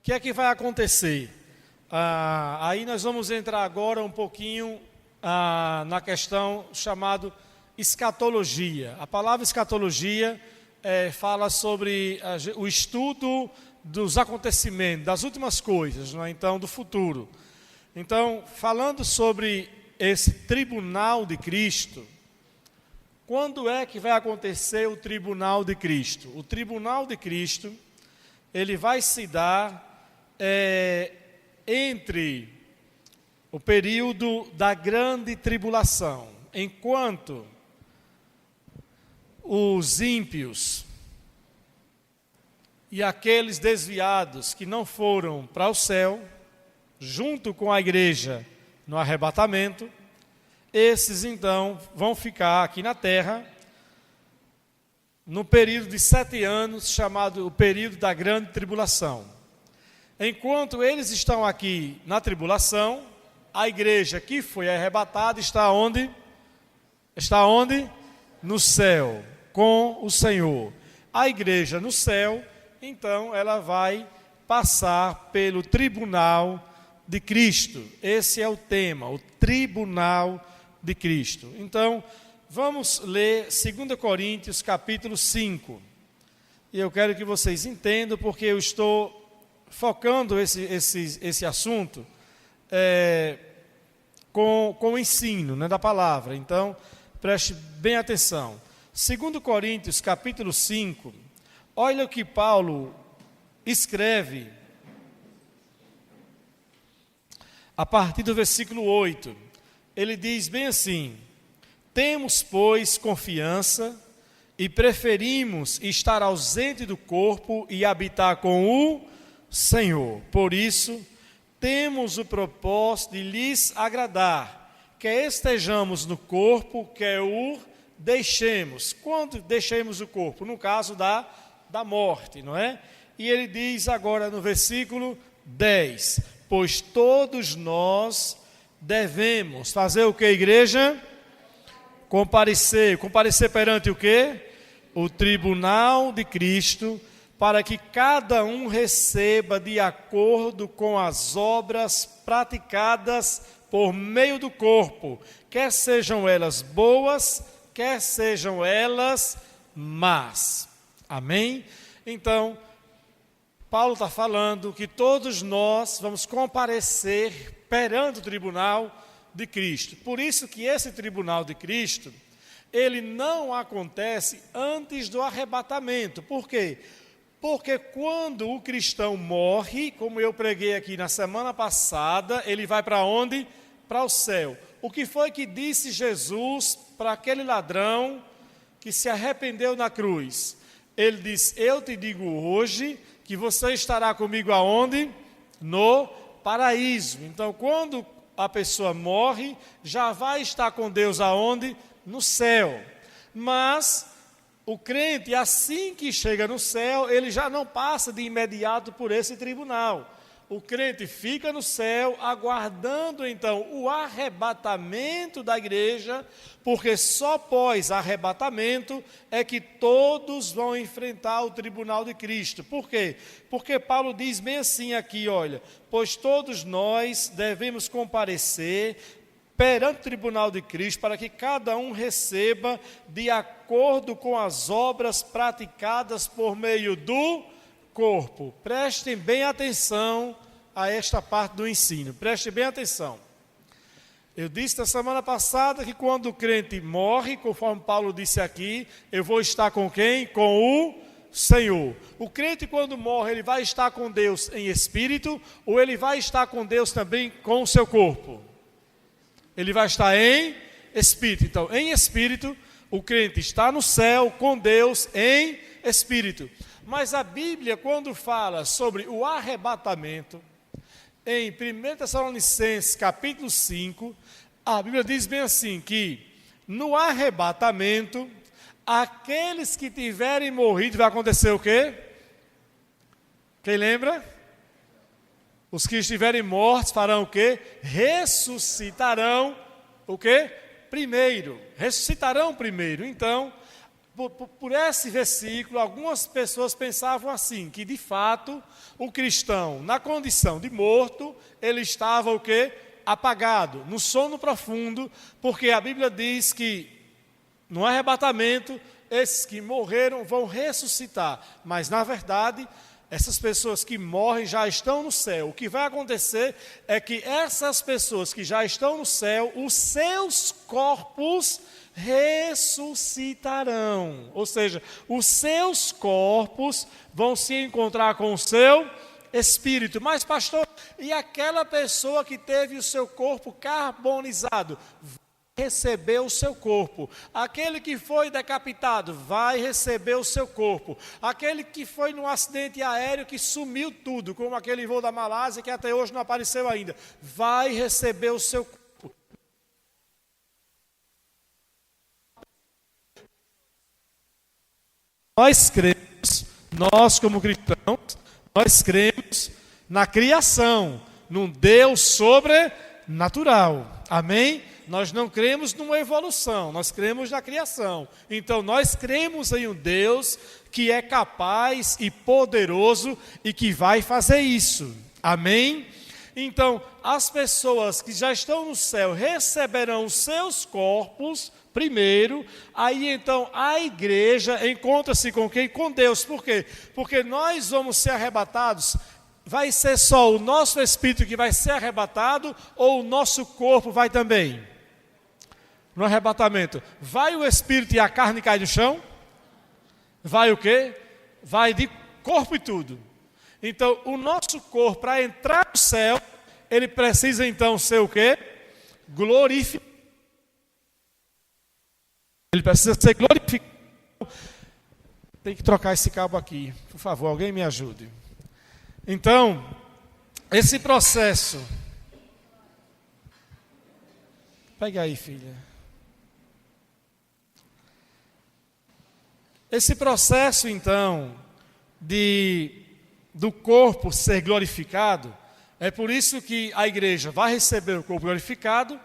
que é que vai acontecer? Aí nós vamos entrar agora um pouquinho na questão chamada escatologia. A palavra escatologia fala sobre o estudo dos acontecimentos, das últimas coisas, não é? Então, do futuro. Então, falando sobre esse tribunal de Cristo, quando é que vai acontecer o tribunal de Cristo? O tribunal de Cristo, ele vai se dar entre o período da grande tribulação, enquanto os ímpios e aqueles desviados que não foram para o céu, junto com a igreja no arrebatamento, esses então vão ficar aqui na terra no período de 7 anos, chamado o período da grande tribulação. Enquanto eles estão aqui na tribulação, a igreja que foi arrebatada está onde? Está onde? No céu, com o Senhor. A igreja no céu, então ela vai passar pelo tribunal de Cristo. Esse é o tema, o tribunal de Cristo. Então, vamos ler 2 Coríntios capítulo 5. E eu quero que vocês entendam, porque eu estou focando esse assunto com o ensino, né, da palavra. Então, preste bem atenção. 2 Coríntios capítulo 5, olha o que Paulo escreve a partir do versículo 8. Ele diz bem assim: temos, pois, confiança e preferimos estar ausente do corpo e habitar com o Senhor. Por isso, temos o propósito de lhes agradar, quer estejamos no corpo, quer o deixemos. Quando deixemos o corpo? No caso da morte, não é? E ele diz agora no versículo 10, pois todos nós devemos fazer o que, igreja? Comparecer perante o quê? O tribunal de Cristo, para que cada um receba de acordo com as obras praticadas por meio do corpo, quer sejam elas boas, quer sejam elas más. Amém? Então, Paulo está falando que todos nós vamos comparecer perante o tribunal de Cristo. Por isso que esse tribunal de Cristo, ele não acontece antes do arrebatamento. Por quê? Porque quando o cristão morre, como eu preguei aqui na semana passada, ele vai para onde? Para o céu. O que foi que disse Jesus para aquele ladrão que se arrependeu na cruz? Ele disse: eu te digo hoje que você estará comigo aonde? No paraíso. Então, quando a pessoa morre, já vai estar com Deus aonde? No céu. Mas o crente, assim que chega no céu, ele já não passa de imediato por esse tribunal. O crente fica no céu, aguardando então o arrebatamento da igreja, porque só após arrebatamento é que todos vão enfrentar o tribunal de Cristo. Por quê? Porque Paulo diz bem assim aqui, olha, pois todos nós devemos comparecer perante o tribunal de Cristo, para que cada um receba de acordo com as obras praticadas por meio do corpo. Prestem bem atenção a esta parte do ensino, prestem bem atenção. Eu disse na semana passada que quando o crente morre, conforme Paulo disse aqui, eu vou estar com quem? Com o Senhor. O crente, quando morre, ele vai estar com Deus em espírito, ou ele vai estar com Deus também com o seu corpo? Ele vai estar em espírito. Então, em espírito, o crente está no céu com Deus em espírito. Mas a Bíblia, quando fala sobre o arrebatamento, em 1 Tessalonicenses capítulo 5, a Bíblia diz bem assim, que no arrebatamento, aqueles que tiverem morrido, vai acontecer o quê? Quem lembra? Os que estiverem mortos farão o quê? Ressuscitarão o quê? Primeiro. Ressuscitarão primeiro. Então, por esse versículo, algumas pessoas pensavam assim, que de fato o cristão, na condição de morto, ele estava o quê? Apagado, no sono profundo, porque a Bíblia diz que no arrebatamento, esses que morreram vão ressuscitar, mas na verdade, essas pessoas que morrem já estão no céu. O que vai acontecer é que essas pessoas que já estão no céu, os seus corpos ressuscitarão. Ou seja, os seus corpos vão se encontrar com o seu espírito. Mas, pastor, e aquela pessoa que teve o seu corpo carbonizado? Receber o seu corpo. Aquele que foi decapitado vai receber o seu corpo. Aquele que foi num acidente aéreo que sumiu tudo, como aquele voo da Malásia que até hoje não apareceu ainda, vai receber o seu corpo. Nós cremos, nós como cristãos, nós cremos na criação, num Deus sobrenatural. Amém? Nós não cremos numa evolução, nós cremos na criação. Então nós cremos em um Deus que é capaz e poderoso e que vai fazer isso. Amém? Então, as pessoas que já estão no céu receberão os seus corpos primeiro, aí então a igreja encontra-se com quem? Com Deus. Por quê? Porque nós vamos ser arrebatados. Vai ser só o nosso espírito que vai ser arrebatado ou o nosso corpo vai também? No arrebatamento, vai o espírito e a carne cai no chão? Vai o quê? Vai de corpo e tudo. Então, o nosso corpo, para entrar no céu, ele precisa então ser o quê? Glorificado. Ele precisa ser glorificado. Tem que trocar esse cabo aqui. Por favor, alguém me ajude. Então, esse processo... Pega aí, filha. Esse processo, então, do corpo ser glorificado, é por isso que a igreja vai receber o corpo glorificado,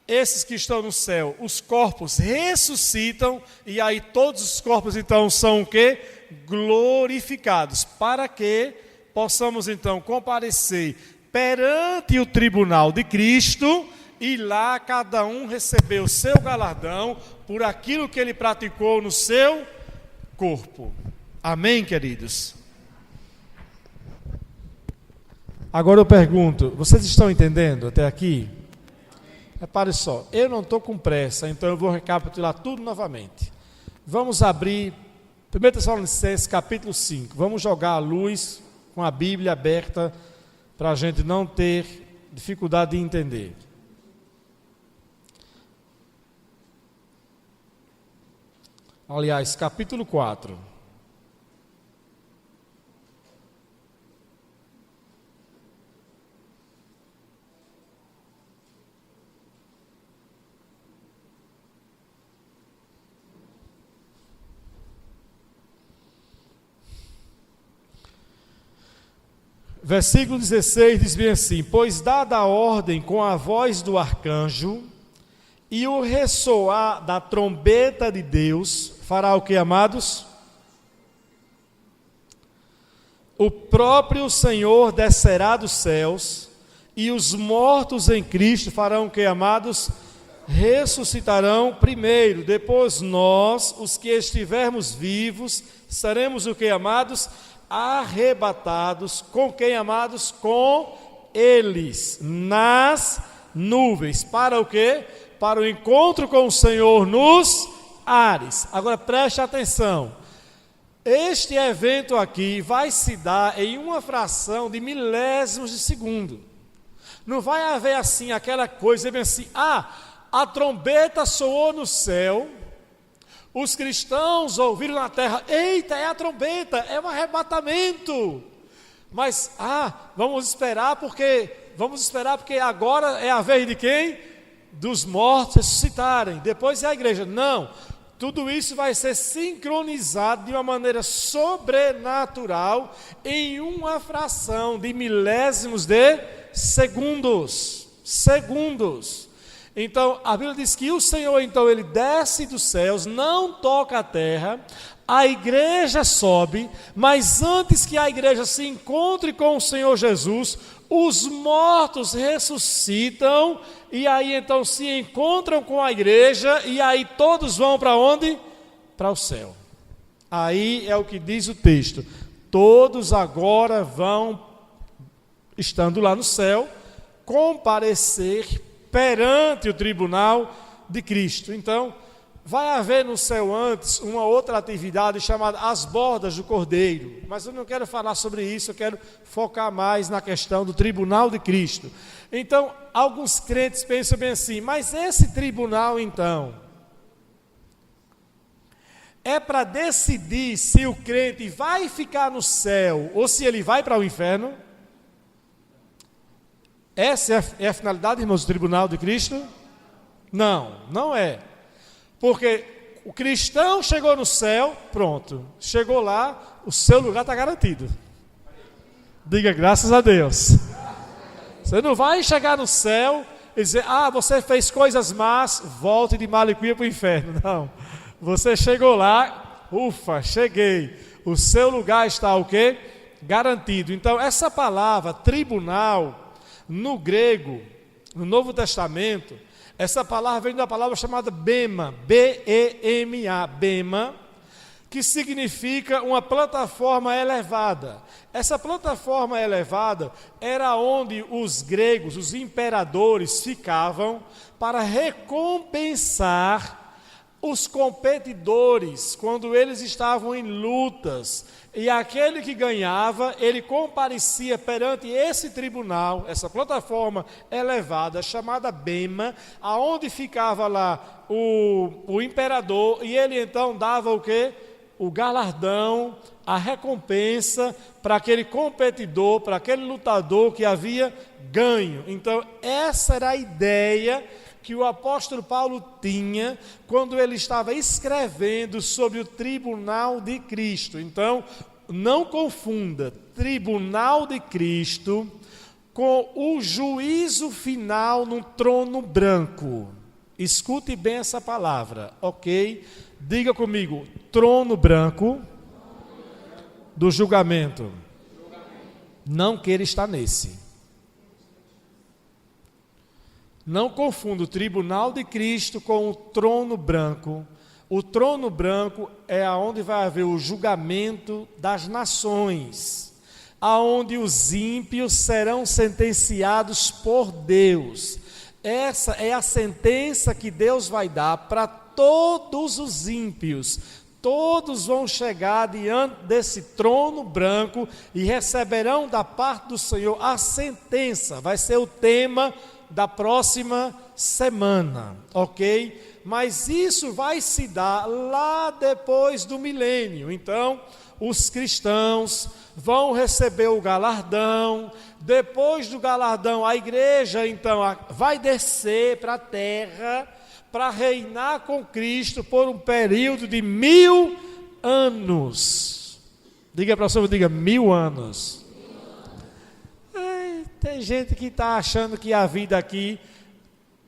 esses que estão no céu, os corpos ressuscitam, e aí todos os corpos, então, são o quê? Glorificados, para que possamos, então, comparecer perante o tribunal de Cristo, e lá cada um receber o seu galardão por aquilo que ele praticou no seu corpo. Amém, queridos? Agora eu pergunto, vocês estão entendendo até aqui? Repare só, eu não estou com pressa, então eu vou recapitular tudo novamente. Vamos abrir 1 Tessalonicenses capítulo 5. Vamos jogar a luz com a Bíblia aberta para a gente não ter dificuldade de entender. Aliás, capítulo 4. Versículo 16 diz bem assim: pois dada a ordem com a voz do arcanjo e o ressoar da trombeta de Deus, fará o que, amados? O próprio Senhor descerá dos céus, e os mortos em Cristo farão o que, amados? Ressuscitarão primeiro, depois nós, os que estivermos vivos, seremos o que, amados? Arrebatados. Com quem, amados? Com eles, nas nuvens. Para o quê? Para o encontro com o Senhor nos ares. Agora preste atenção. Este evento aqui vai se dar em uma fração de milésimos de segundo. Não vai haver assim aquela coisa bem assim: a trombeta soou no céu, os cristãos ouviram na terra, eita, é a trombeta, é um arrebatamento. Mas vamos esperar porque agora é a vez de quem? Dos mortos ressuscitarem. Depois é a igreja. Não. Tudo isso vai ser sincronizado de uma maneira sobrenatural em uma fração de milésimos de segundos. Então, a Bíblia diz que o Senhor, então, ele desce dos céus, não toca a terra, a igreja sobe, mas antes que a igreja se encontre com o Senhor Jesus, os mortos ressuscitam, e aí então se encontram com a igreja, e aí todos vão para onde? Para o céu. Aí é o que diz o texto: todos agora vão, estando lá no céu, comparecer perante o tribunal de Cristo. Então, vai haver no céu antes uma outra atividade chamada as bordas do Cordeiro. Mas eu não quero falar sobre isso, eu quero focar mais na questão do tribunal de Cristo. Então, alguns crentes pensam bem assim: mas esse tribunal então é para decidir se o crente vai ficar no céu ou se ele vai para o inferno? Essa é a finalidade, irmãos, do tribunal de Cristo? Não, não é. Porque o cristão chegou no céu, pronto, chegou lá, o seu lugar está garantido. Diga graças a Deus. Você não vai chegar no céu e dizer: você fez coisas más, volte de Malicuia para o inferno. Não, você chegou lá, ufa, cheguei, o seu lugar está o quê? Garantido. Então essa palavra tribunal, no grego, no Novo Testamento, essa palavra vem da palavra chamada bema, B-E-M-A, bema, que significa uma plataforma elevada. Essa plataforma elevada era onde os gregos, os imperadores, ficavam para recompensar os competidores quando eles estavam em lutas. E aquele que ganhava, ele comparecia perante esse tribunal, essa plataforma elevada, chamada bema, aonde ficava lá o imperador, e ele então dava o quê? O galardão, a recompensa para aquele competidor, para aquele lutador que havia ganho. Então, essa era a ideia que o apóstolo Paulo tinha quando ele estava escrevendo sobre o tribunal de Cristo. Então, não confunda tribunal de Cristo com o juízo final no trono branco. Escute bem essa palavra, ok? Diga comigo: trono branco do julgamento. Não queira estar nesse. Não confunda o tribunal de Cristo com o trono branco. O trono branco é aonde vai haver o julgamento das nações, aonde os ímpios serão sentenciados por Deus. Essa é a sentença que Deus vai dar para todos os ímpios. Todos vão chegar diante desse trono branco e receberão da parte do Senhor a sentença. Vai ser o tema da próxima semana, ok? Mas isso vai se dar lá depois do milênio. Então, os cristãos vão receber o galardão. Depois do galardão, a igreja então vai descer para a terra para reinar com Cristo por um período de 1000 anos. Diga para o senhor, diga 1000 anos. Tem gente que está achando que a vida aqui,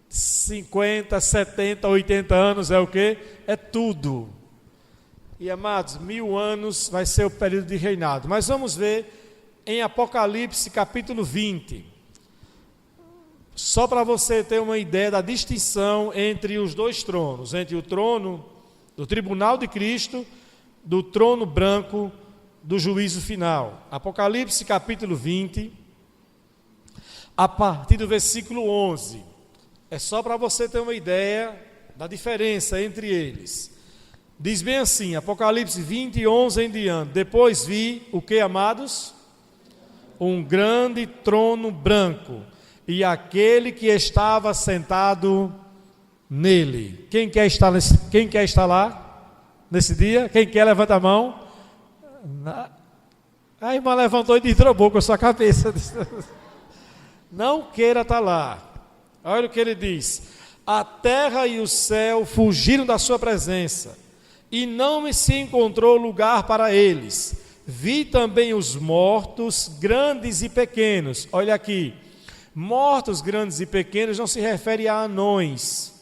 50, 70, 80 anos é o quê? É tudo. E amados, 1000 anos vai ser o período de reinado. Mas vamos ver em Apocalipse capítulo 20. Só para você ter uma ideia da distinção entre os dois tronos, entre o trono do tribunal de Cristo, do trono branco do juízo final. Apocalipse capítulo 20, a partir do versículo 11. É só para você ter uma ideia da diferença entre eles. Diz bem assim, Apocalipse 20, 11 em diante: depois vi, o que, amados? Um grande trono branco, e aquele que estava sentado nele. Quem quer estar lá nesse dia? Quem quer, levanta a mão. A irmã levantou e destrobou com a sua cabeça. Não queira estar lá. Olha o que ele diz: a terra e o céu fugiram da sua presença, e não me se encontrou lugar para eles. Vi também os mortos, grandes e pequenos. Olha aqui. Mortos grandes e pequenos não se refere a anões,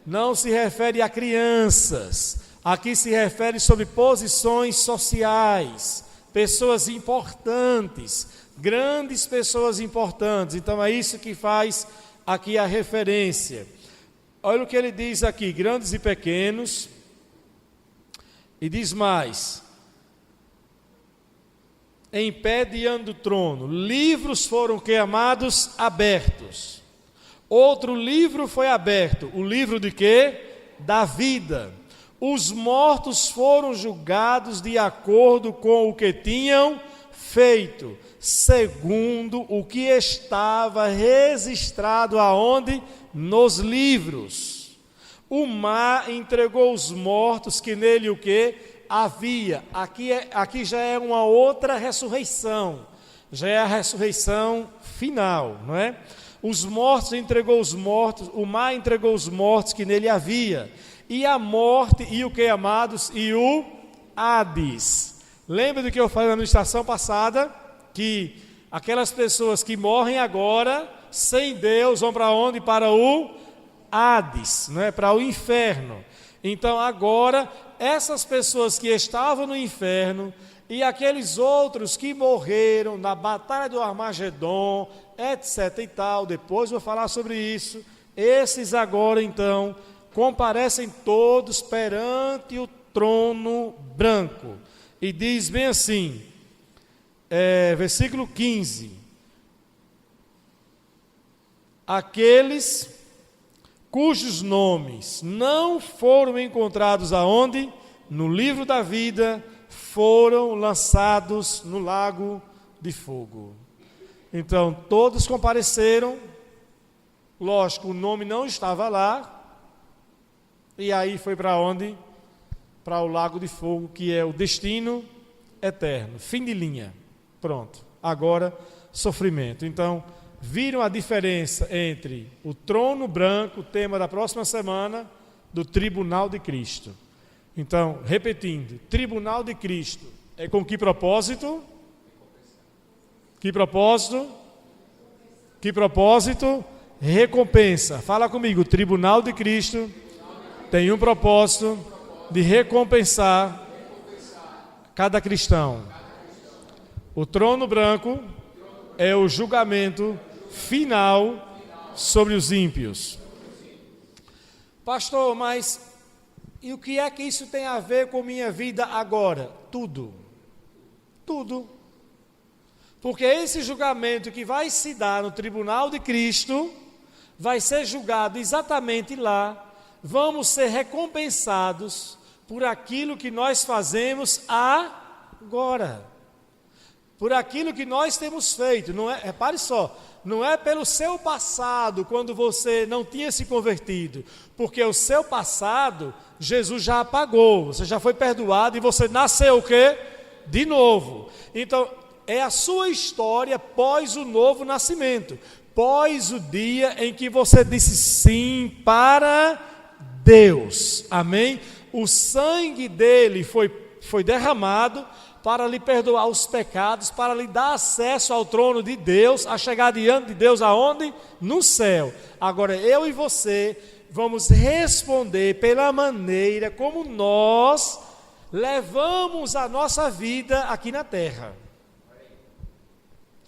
não se refere a crianças. Aqui se refere sobre posições sociais, pessoas importantes, grandes pessoas importantes. Então é isso que faz aqui a referência. Olha o que ele diz aqui, grandes e pequenos, e diz mais: em pé diante do trono, livros foram que amados abertos. Outro livro foi aberto, o livro de quê? Da vida. Os mortos foram julgados de acordo com o que tinham feito, segundo o que estava registrado aonde? Nos livros. O mar entregou os mortos que nele o que? Havia. Aqui já é uma outra ressurreição, já é a ressurreição final, não é? Os mortos entregou os mortos, o mar entregou os mortos que nele havia, e a morte, e o que, amados? E o Hades. Lembra do que eu falei na ministração passada? Que aquelas pessoas que morrem agora, sem Deus, vão para onde? Para o Hades, não é? Para o inferno. Então agora, essas pessoas que estavam no inferno, e aqueles outros que morreram na batalha do Armagedon, etc e tal, depois vou falar sobre isso, esses agora então comparecem todos perante o trono branco. E diz bem assim, versículo 15: aqueles cujos nomes não foram encontrados aonde? No livro da vida, foram lançados no lago de fogo. Então, todos compareceram, lógico, o nome não estava lá, e aí foi para onde? Para o lago de fogo, que é o destino eterno, fim de linha. Pronto, agora sofrimento. Então, viram a diferença entre o trono branco, o tema da próxima semana, do tribunal de Cristo. Então, repetindo, tribunal de Cristo é com que propósito? Que propósito? Que propósito? Recompensa. Fala comigo, o tribunal de Cristo tem um propósito de recompensar cada cristão. O trono branco é o julgamento final sobre os ímpios. Pastor, mas e o que é que isso tem a ver com minha vida agora? Tudo. Tudo. Porque esse julgamento que vai se dar no tribunal de Cristo, vai ser julgado exatamente lá. Vamos ser recompensados por aquilo que nós fazemos agora. Por aquilo que nós temos feito. Não é, repare só, não é pelo seu passado, quando você não tinha se convertido. Porque o seu passado, Jesus já apagou. Você já foi perdoado e você nasceu o quê? De novo. Então, é a sua história pós o novo nascimento. Pós o dia em que você disse sim para Deus. Amém? O sangue dele foi derramado para lhe perdoar os pecados, para lhe dar acesso ao trono de Deus, a chegar diante de Deus aonde? No céu. Agora eu e você vamos responder pela maneira como nós levamos a nossa vida aqui na terra.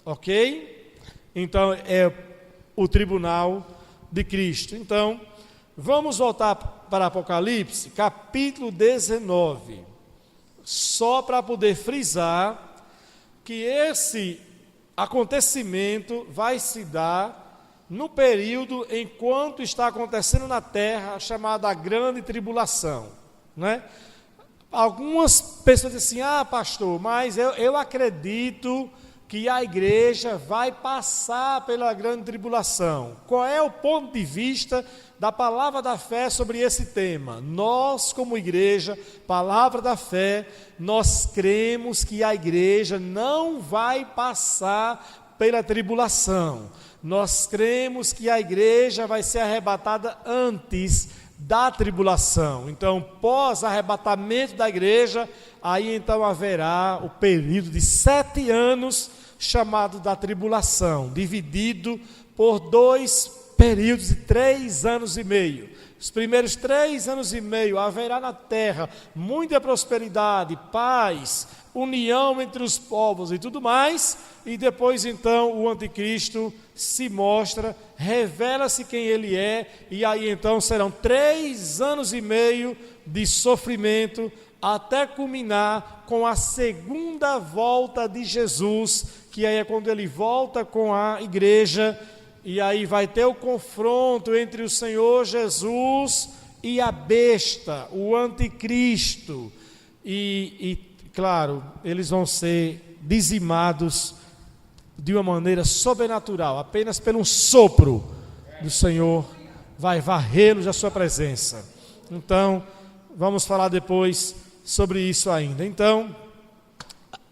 Ok? Então é o tribunal de Cristo. Então, vamos voltar para Apocalipse, capítulo 19. Só para poder frisar que esse acontecimento vai se dar no período enquanto está acontecendo na terra, chamada a grande tribulação, né? Algumas pessoas dizem assim, pastor, mas eu acredito que a igreja vai passar pela grande tribulação. Qual é o ponto de vista da palavra da fé sobre esse tema? Nós, como igreja, palavra da fé, nós cremos que a igreja não vai passar pela tribulação. Nós cremos que a igreja vai ser arrebatada antes da tribulação. Então, pós-arrebatamento da igreja, aí então haverá o período de 7 anos chamado da tribulação, dividido por 2 períodos de 3 anos e meio. Os primeiros 3 anos e meio haverá na terra muita prosperidade, paz, união entre os povos e tudo mais, e depois então o anticristo se mostra, revela-se quem ele é, e aí então serão 3 anos e meio de sofrimento, até culminar com a segunda volta de Jesus, que aí é quando ele volta com a igreja, e aí vai ter o confronto entre o Senhor Jesus e a besta, o anticristo, e claro, eles vão ser dizimados de uma maneira sobrenatural, apenas pelo sopro do Senhor, vai varrê-los da sua presença. Então, vamos falar depois sobre isso ainda. Então,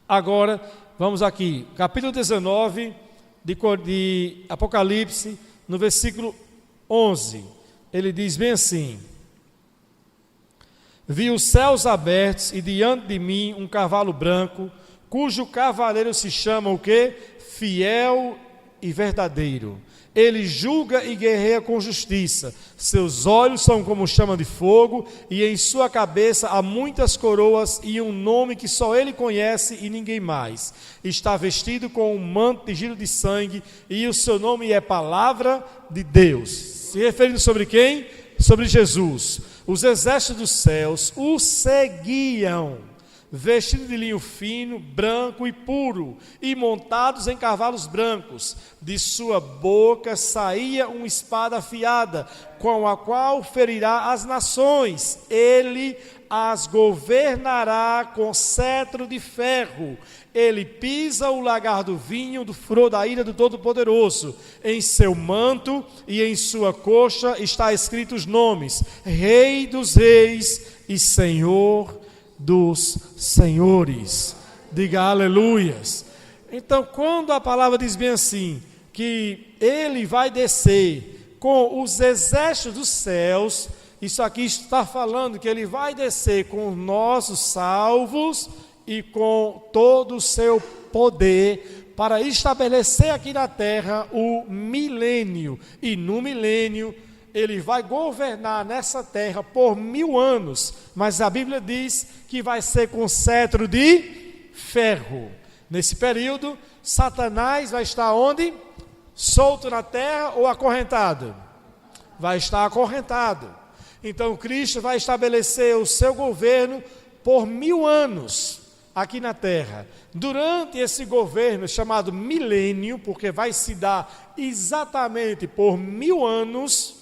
agora, vamos aqui, capítulo 19 de Apocalipse, no versículo 11, ele diz bem assim: vi os céus abertos e diante de mim um cavalo branco, cujo cavaleiro se chama o quê? Fiel e verdadeiro. Ele julga e guerreia com justiça. Seus olhos são como chama de fogo, e em sua cabeça há muitas coroas e um nome que só ele conhece e ninguém mais. Está vestido com um manto tingido de sangue, e o seu nome é Palavra de Deus. Se referindo sobre quem? Sobre Jesus. Os exércitos dos céus o seguiam, vestidos de linho fino, branco e puro, e montados em cavalos brancos. De sua boca saía uma espada afiada, com a qual ferirá as nações. Ele as governará com cetro de ferro. Ele pisa o lagar do vinho do furor da ira do Todo-Poderoso. Em seu manto e em sua coxa está escritos os nomes: Rei dos Reis e Senhor dos senhores. Diga aleluias. Então, quando a palavra diz bem assim, que ele vai descer com os exércitos dos céus, isso aqui está falando que ele vai descer com os nossos salvos e com todo o seu poder para estabelecer aqui na terra o milênio. E no milênio ele vai governar nessa terra por 1000 anos, mas a Bíblia diz que vai ser com cetro de ferro. Nesse período, Satanás vai estar onde? Solto na terra ou acorrentado? Vai estar acorrentado. Então Cristo vai estabelecer o seu governo por 1000 anos aqui na terra. Durante esse governo chamado milênio, porque vai se dar exatamente por 1000 anos,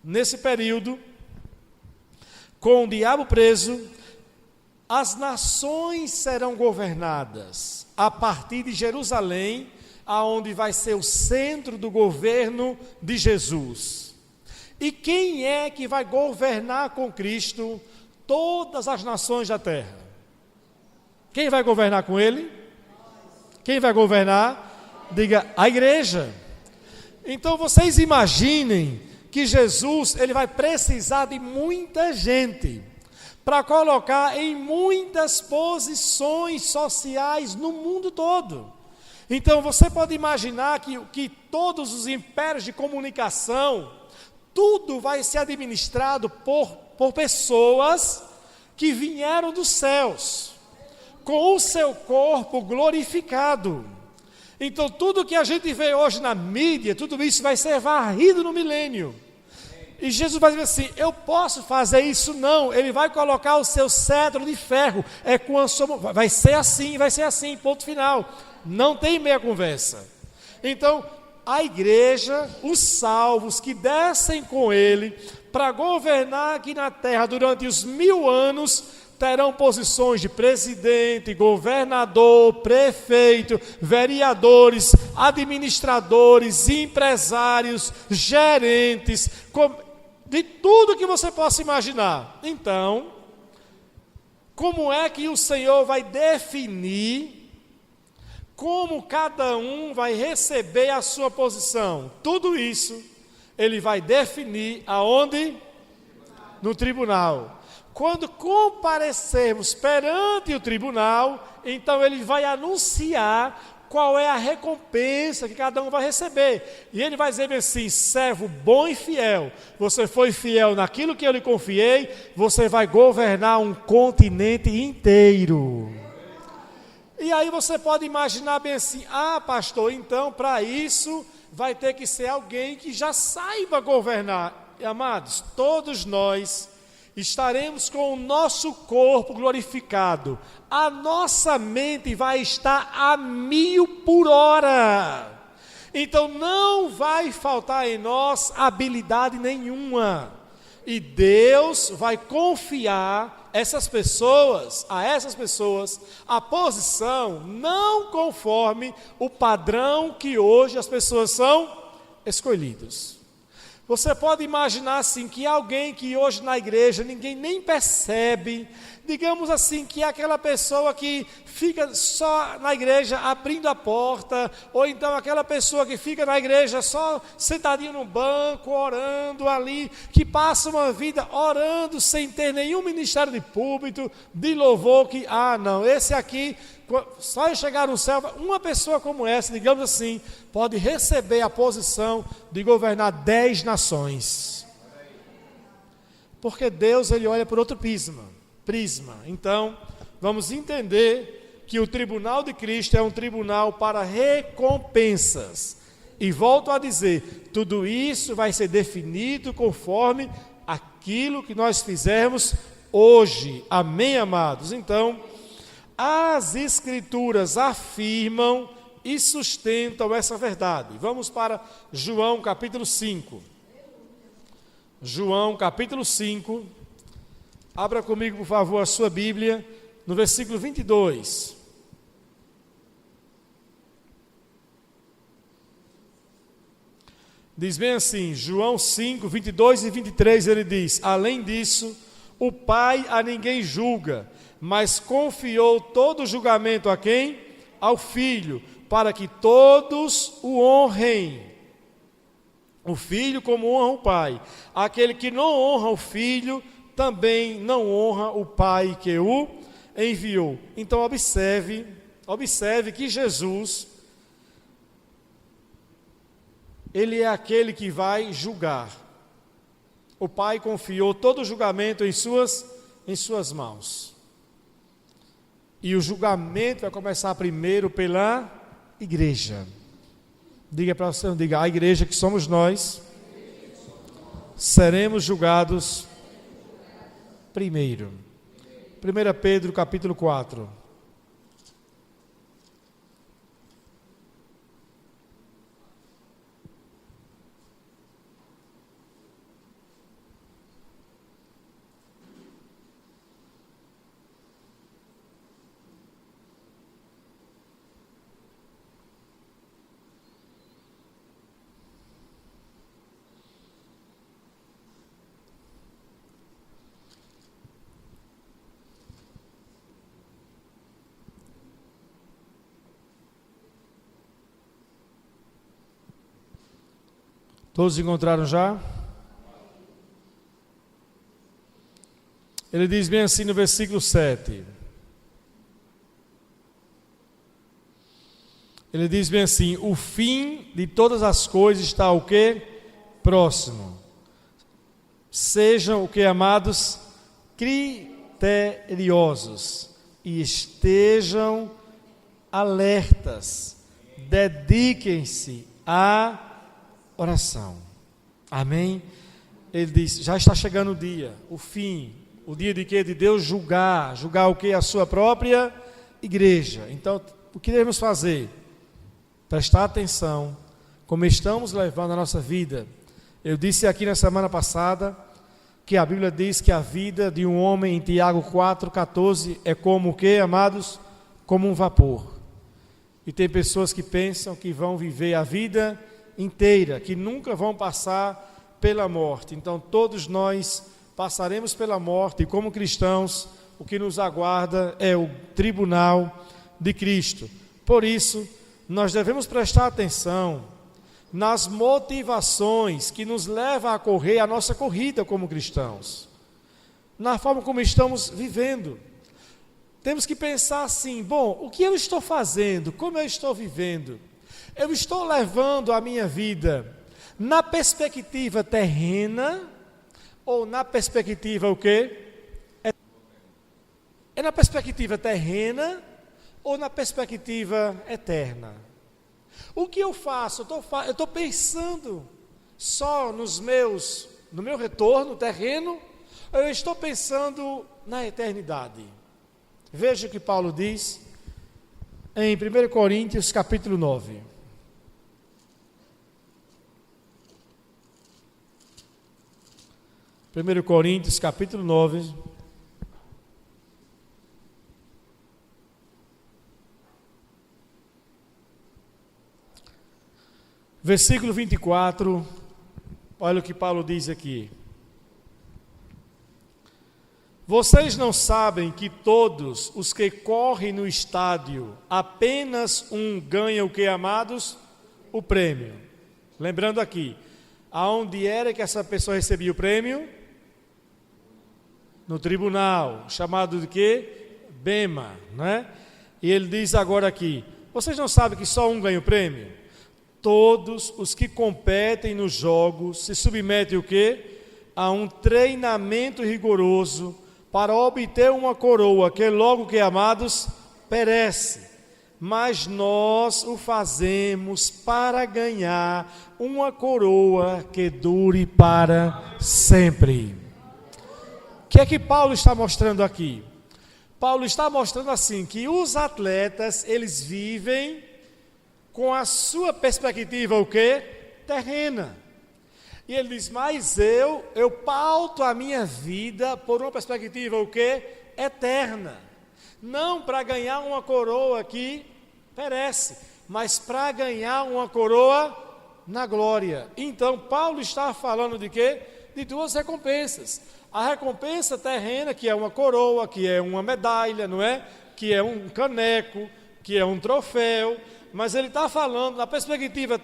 nesse período, com o diabo preso, as nações serão governadas a partir de Jerusalém, aonde vai ser o centro do governo de Jesus. E quem é que vai governar com Cristo todas as nações da terra? Quem vai governar com ele? Quem vai governar? Diga, a igreja. Então vocês imaginem que Jesus, ele vai precisar de muita gente para colocar em muitas posições sociais no mundo todo. Então você pode imaginar que todos os impérios de comunicação, tudo vai ser administrado por pessoas que vieram dos céus, com o seu corpo glorificado. Então tudo que a gente vê hoje na mídia, tudo isso vai ser varrido no milênio. E Jesus vai dizer assim, eu posso fazer isso? Não, ele vai colocar o seu cetro de ferro, vai ser assim, ponto final. Não tem meia conversa. Então, a igreja, os salvos que descem com ele, para governar aqui na terra durante os 1000 anos, terão posições de presidente, governador, prefeito, vereadores, administradores, empresários, gerentes, de tudo que você possa imaginar. Então, como é que o Senhor vai definir como cada um vai receber a sua posição? Tudo isso ele vai definir aonde? No tribunal. Quando comparecermos perante o tribunal, então ele vai anunciar qual é a recompensa que cada um vai receber. E ele vai dizer assim: servo bom e fiel, você foi fiel naquilo que eu lhe confiei, você vai governar um continente inteiro. E aí você pode imaginar bem assim: ah, pastor, então para isso vai ter que ser alguém que já saiba governar. E, amados, todos nós estaremos com o nosso corpo glorificado, a nossa mente vai estar a 1000 por hora, então não vai faltar em nós habilidade nenhuma, e Deus vai confiar a essas pessoas a posição não conforme o padrão que hoje as pessoas são escolhidas. Você pode imaginar assim, que alguém que hoje na igreja ninguém nem percebe, digamos assim, que é aquela pessoa que fica só na igreja abrindo a porta, ou então aquela pessoa que fica na igreja só sentadinho no banco, orando ali, que passa uma vida orando sem ter nenhum ministério de púlpito, de louvor, que, não, esse aqui, só em chegar no céu, uma pessoa como essa, digamos assim, pode receber a posição de governar 10 nações. Porque Deus, ele olha por outro prisma. Então, vamos entender que o tribunal de Cristo é um tribunal para recompensas. E volto a dizer, tudo isso vai ser definido conforme aquilo que nós fizermos hoje. Amém, amados? Então, as Escrituras afirmam e sustentam essa verdade. Vamos para João capítulo 5. João capítulo 5. Abra comigo, por favor, a sua Bíblia, no versículo 22. Diz bem assim, João 5, 22 e 23, ele diz: além disso, o Pai a ninguém julga, mas confiou todo o julgamento a quem? Ao Filho, para que todos o honrem. O Filho como honra o Pai. Aquele que não honra o Filho, também não honra o Pai que o enviou. Então observe que Jesus, ele é aquele que vai julgar. O Pai confiou todo o julgamento em suas mãos. E o julgamento vai começar primeiro pela igreja. Diga para você, diga, a igreja que somos nós, seremos julgados primeiro. 1 Pedro capítulo 4. Todos encontraram já? Ele diz bem assim no versículo 7. Ele diz bem assim: o fim de todas as coisas está o quê? Próximo. Sejam o que, amados? Criteriosos. E estejam alertas. Dediquem-se a oração. Amém? Ele diz, já está chegando o dia, o fim. O dia de quê? De Deus julgar o quê? A sua própria igreja. Então, o que devemos fazer? Prestar atenção como estamos levando a nossa vida. Eu disse aqui na semana passada que a Bíblia diz que a vida de um homem, em Tiago 4,14, é como o quê, amados? Como um vapor. E tem pessoas que pensam que vão viver a vida inteira, que nunca vão passar pela morte. Então todos nós passaremos pela morte, e como cristãos o que nos aguarda é o tribunal de Cristo. Por isso nós devemos prestar atenção nas motivações que nos levam a correr a nossa corrida como cristãos, na forma como estamos vivendo. temos que pensar assim: bom, o que eu estou fazendo? Como eu estou vivendo? Eu estou levando a minha vida na perspectiva terrena ou na perspectiva o quê? É na perspectiva terrena ou na perspectiva eterna? O que eu faço? Eu estou pensando só no meu retorno terreno, ou eu estou pensando na eternidade? Veja o que Paulo diz em 1 Coríntios capítulo 9. Primeiro Coríntios capítulo 9. Versículo 24, olha o que Paulo diz aqui. Vocês não sabem que todos os que correm no estádio, apenas um ganha o que, amados? O prêmio. Lembrando aqui, aonde era que essa pessoa recebia o prêmio? No tribunal, chamado de quê? Bema, né? E ele diz agora aqui, vocês não sabem que só um ganha o prêmio? Todos os que competem nos jogos se submetem o quê? A um treinamento rigoroso para obter uma coroa que logo que, amados, perece. Mas nós o fazemos para ganhar uma coroa que dure para sempre. O que é que Paulo está mostrando aqui? Paulo está mostrando assim, que os atletas, eles vivem com a sua perspectiva, o quê? Terrena. E ele diz, mas eu pauto a minha vida por uma perspectiva, o quê? Eterna. Não para ganhar uma coroa que perece, mas para ganhar uma coroa na glória. Então, Paulo está falando de quê? De duas recompensas. A recompensa terrena, que é uma coroa, que é uma medalha, não é? Que é um caneco, que é um troféu. Mas ele está falando na perspectiva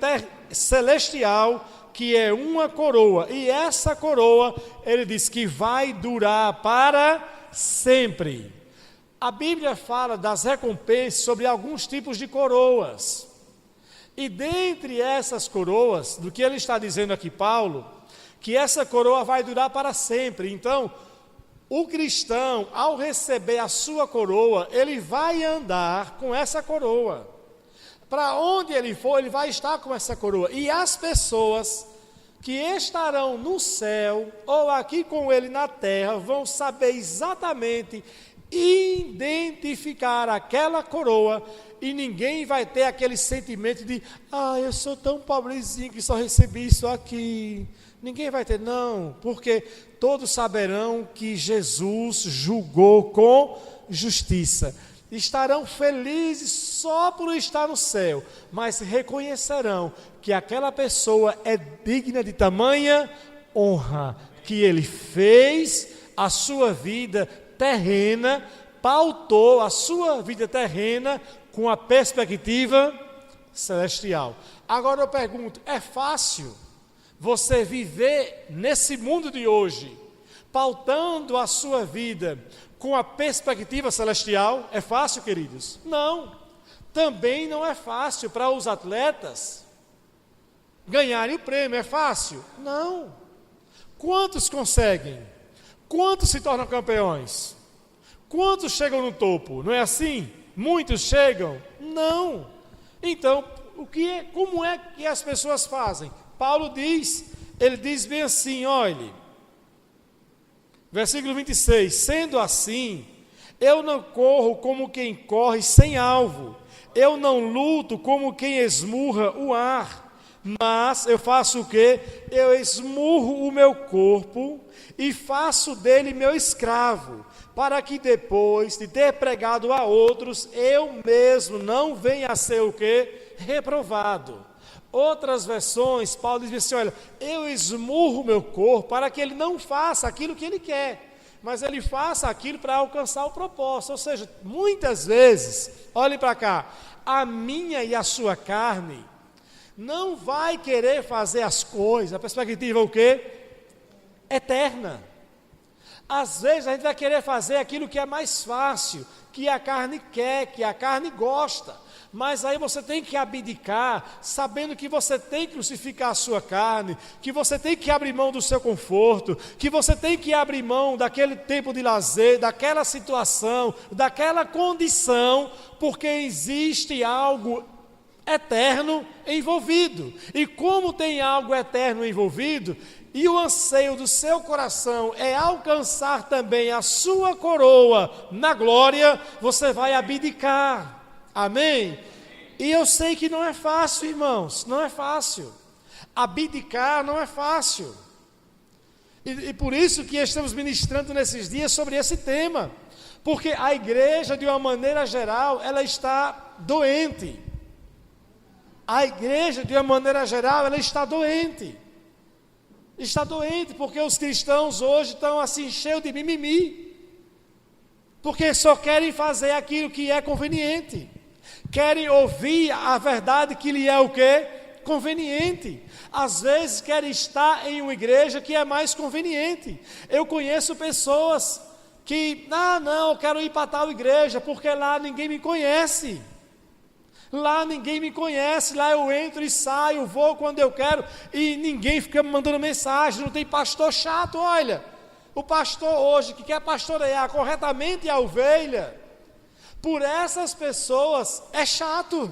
celestial, que é uma coroa. E essa coroa, ele diz que vai durar para sempre. A Bíblia fala das recompensas sobre alguns tipos de coroas. E dentre essas coroas, do que ele está dizendo aqui, Paulo, que essa coroa vai durar para sempre. Então, o cristão, ao receber a sua coroa, ele vai andar com essa coroa. Para onde ele for, ele vai estar com essa coroa. E as pessoas que estarão no céu ou aqui com ele na terra vão saber exatamente identificar aquela coroa, e ninguém vai ter aquele sentimento de eu sou tão pobrezinho que só recebi isso aqui. Ninguém vai ter, não, porque todos saberão que Jesus julgou com justiça. Estarão felizes só por estar no céu, mas reconhecerão que aquela pessoa é digna de tamanha honra, que ele fez a sua vida terrena, pautou a sua vida terrena com a perspectiva celestial. Agora eu pergunto, é fácil você viver nesse mundo de hoje, pautando a sua vida com a perspectiva celestial? É fácil, queridos? Não. Também não é fácil para os atletas ganharem o prêmio. É fácil? Não. Quantos conseguem? Quantos se tornam campeões? Quantos chegam no topo? Não é assim? Muitos chegam? Não. Então, como é que as pessoas fazem? Paulo diz, ele diz bem assim, olhe, versículo 26, sendo assim, eu não corro como quem corre sem alvo, eu não luto como quem esmurra o ar, mas eu faço o quê? Eu esmurro o meu corpo e faço dele meu escravo, para que depois de ter pregado a outros, eu mesmo não venha a ser o quê? Reprovado. Outras versões, Paulo diz assim, olha, eu esmurro o meu corpo para que ele não faça aquilo que ele quer, mas ele faça aquilo para alcançar o propósito. Ou seja, muitas vezes, olhe para cá, a minha e a sua carne não vai querer fazer as coisas, a perspectiva o quê? Eterna. Às vezes a gente vai querer fazer aquilo que é mais fácil, que a carne quer, que a carne gosta. Mas aí você tem que abdicar, sabendo que você tem que crucificar a sua carne, que você tem que abrir mão do seu conforto, que você tem que abrir mão daquele tempo de lazer, daquela situação, daquela condição, porque existe algo eterno envolvido. E como tem algo eterno envolvido, e o anseio do seu coração é alcançar também a sua coroa na glória, você vai abdicar. Amém? E eu sei que não é fácil, irmãos, não é fácil. Abdicar não é fácil. E por isso que estamos ministrando nesses dias sobre esse tema. Porque a igreja, de uma maneira geral, ela está doente. A igreja, de uma maneira geral, ela está doente. Está doente porque os cristãos hoje estão assim cheios de mimimi. Porque só querem fazer aquilo que é conveniente. Querem ouvir a verdade que lhe é o quê? Conveniente. Às vezes querem estar em uma igreja que é mais conveniente. Eu conheço pessoas que, não, eu quero ir para tal igreja, porque lá ninguém me conhece. Lá ninguém me conhece, lá eu entro e saio, vou quando eu quero, e ninguém fica me mandando mensagem, não tem pastor chato, olha. O pastor hoje que quer pastorear corretamente a ovelha, por essas pessoas é chato.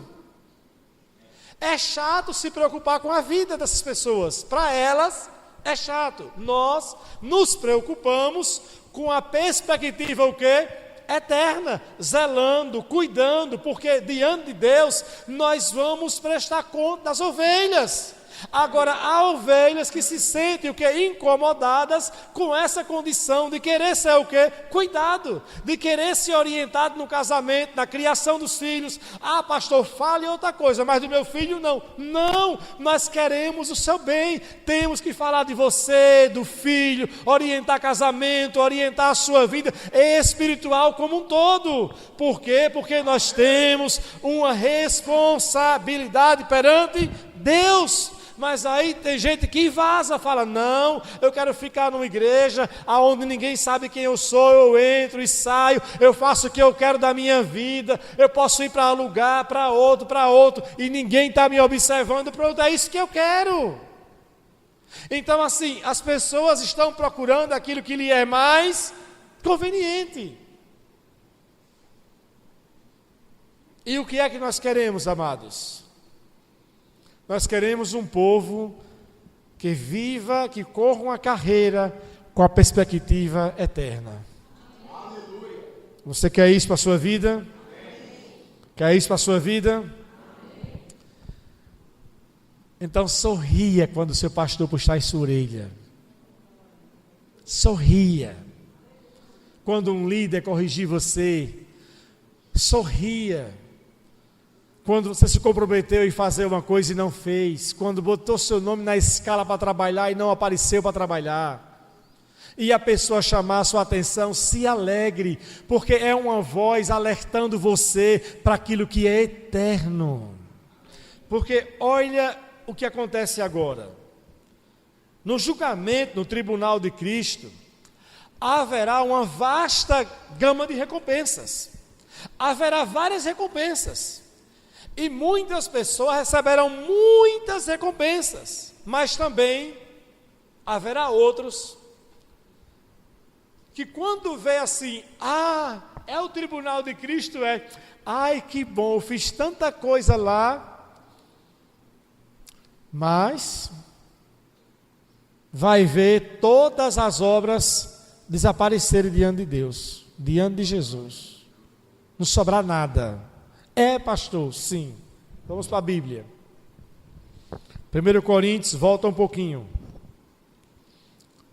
É chato se preocupar com a vida dessas pessoas. Para elas é chato. Nós nos preocupamos com a perspectiva o quê? Eterna, zelando, cuidando, porque diante de Deus nós vamos prestar conta das ovelhas. Agora, há ovelhas que se sentem o que? Incomodadas com essa condição de querer ser o que? Cuidado, de querer ser orientado no casamento, na criação dos filhos. Pastor, fale outra coisa, mas do meu filho não. Não, nós queremos o seu bem. Temos que falar de você, do filho, orientar casamento, orientar a sua vida espiritual como um todo. Por quê? Porque nós temos uma responsabilidade perante Deus. Mas aí tem gente que vaza, fala, não, eu quero ficar numa igreja onde ninguém sabe quem eu sou, eu entro e saio, eu faço o que eu quero da minha vida, eu posso ir para um lugar, para outro, e ninguém está me observando, pronto, é isso que eu quero. Então assim, as pessoas estão procurando aquilo que lhe é mais conveniente. E o que é que nós queremos, amados? Nós queremos um povo que viva, que corra uma carreira com a perspectiva eterna. Aleluia. Você quer isso para a sua vida? Amém. Quer isso para a sua vida? Amém. Então sorria quando o seu pastor puxar em sua orelha. Sorria. Quando um líder corrigir você, sorria. Quando você se comprometeu em fazer uma coisa e não fez, quando botou seu nome na escala para trabalhar e não apareceu para trabalhar, e a pessoa chamar a sua atenção, se alegre, porque é uma voz alertando você para aquilo que é eterno. Porque olha o que acontece agora. No julgamento, no tribunal de Cristo, haverá uma vasta gama de recompensas. Haverá várias recompensas. E muitas pessoas receberão muitas recompensas, mas também haverá outros que quando vê assim, é o tribunal de Cristo, ai que bom, eu fiz tanta coisa lá, mas vai ver todas as obras desaparecerem diante de Deus, diante de Jesus, não sobrar nada. Pastor, sim. Vamos para a Bíblia. 1 Coríntios, volta um pouquinho.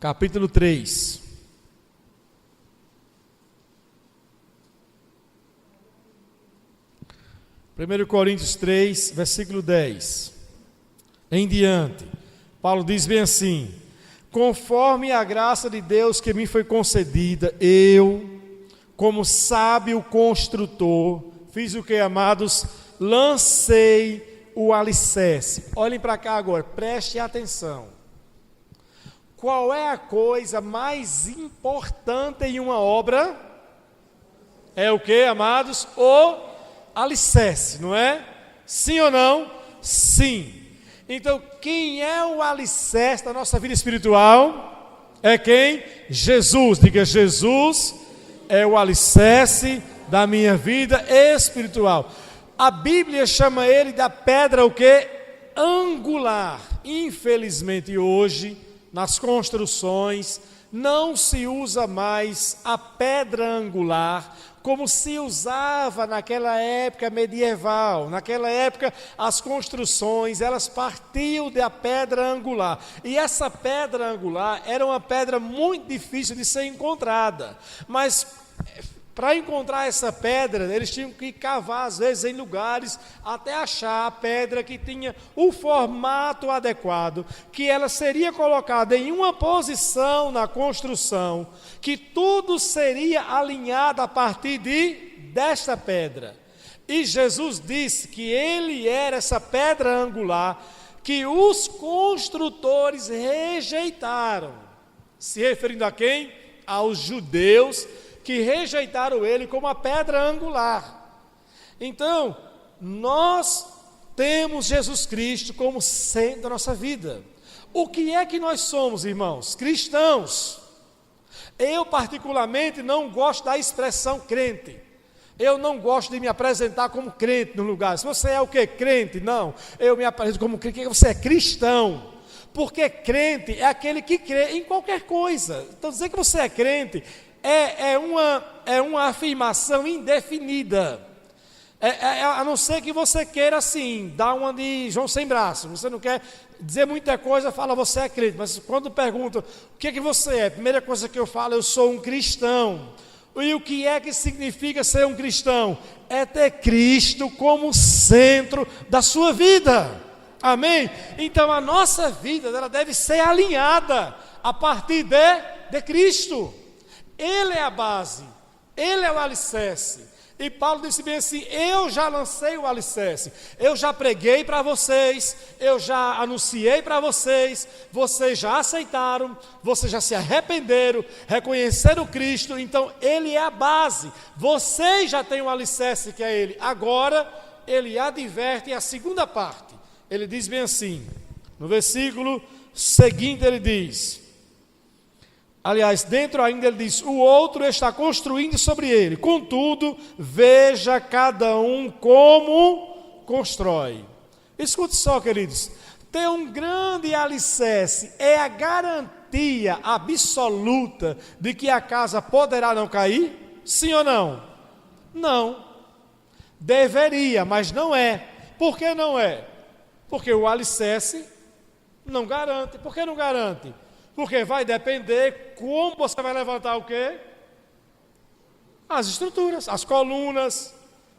Capítulo 3. Primeiro Coríntios 3, versículo 10. Em diante, Paulo diz bem assim: conforme a graça de Deus que me foi concedida, eu, como sábio construtor, fiz o que, amados? Lancei o alicerce. Olhem para cá agora, preste atenção. Qual é a coisa mais importante em uma obra? É o que, amados? O alicerce, não é? Sim ou não? Sim. Então, quem é o alicerce da nossa vida espiritual? É quem? Jesus. Diga, Jesus é o alicerce da minha vida espiritual. A Bíblia chama ele da pedra o quê? Angular. Infelizmente hoje, nas construções, não se usa mais a pedra angular como se usava naquela época medieval. Naquela época, as construções, elas partiam da pedra angular. E essa pedra angular era uma pedra muito difícil de ser encontrada. Mas para encontrar essa pedra, eles tinham que cavar, às vezes, em lugares, até achar a pedra que tinha o formato adequado, que ela seria colocada em uma posição na construção, que tudo seria alinhado a partir desta pedra. E Jesus disse que ele era essa pedra angular, que os construtores rejeitaram. Se referindo a quem? Aos judeus, que rejeitaram ele como a pedra angular. Então, nós temos Jesus Cristo como centro da nossa vida. O que é que nós somos, irmãos? Cristãos. Eu, particularmente, não gosto da expressão crente. Eu não gosto de me apresentar como crente no lugar. Se você é o que? Crente? Não. Eu me apresento como crente. Você é cristão. Porque crente é aquele que crê em qualquer coisa. Então, dizer que você é crente é uma afirmação indefinida. A não ser que você queira, assim, dar uma de João sem braço. Você não quer dizer muita coisa, fala, você é crente. Mas quando perguntam, o que é que você é? A primeira coisa que eu falo, eu sou um cristão. E o que é que significa ser um cristão? É ter Cristo como centro da sua vida. Amém? Então a nossa vida, ela deve ser alinhada a partir de Cristo. Ele é a base, ele é o alicerce. E Paulo disse bem assim: eu já lancei o alicerce, eu já preguei para vocês, eu já anunciei para vocês, vocês já aceitaram, vocês já se arrependeram, reconheceram Cristo, então ele é a base, vocês já têm o alicerce que é ele. Agora ele adverte a segunda parte, ele diz bem assim, no versículo seguinte ele diz, aliás, dentro ainda ele diz, o outro está construindo sobre ele. Contudo, veja cada um como constrói. Escute só, queridos. Ter um grande alicerce é a garantia absoluta de que a casa poderá não cair? Sim ou não? Não. Deveria, mas não é. Por que não é? Porque o alicerce não garante. Por que não garante? Porque vai depender como você vai levantar o quê? As estruturas, as colunas,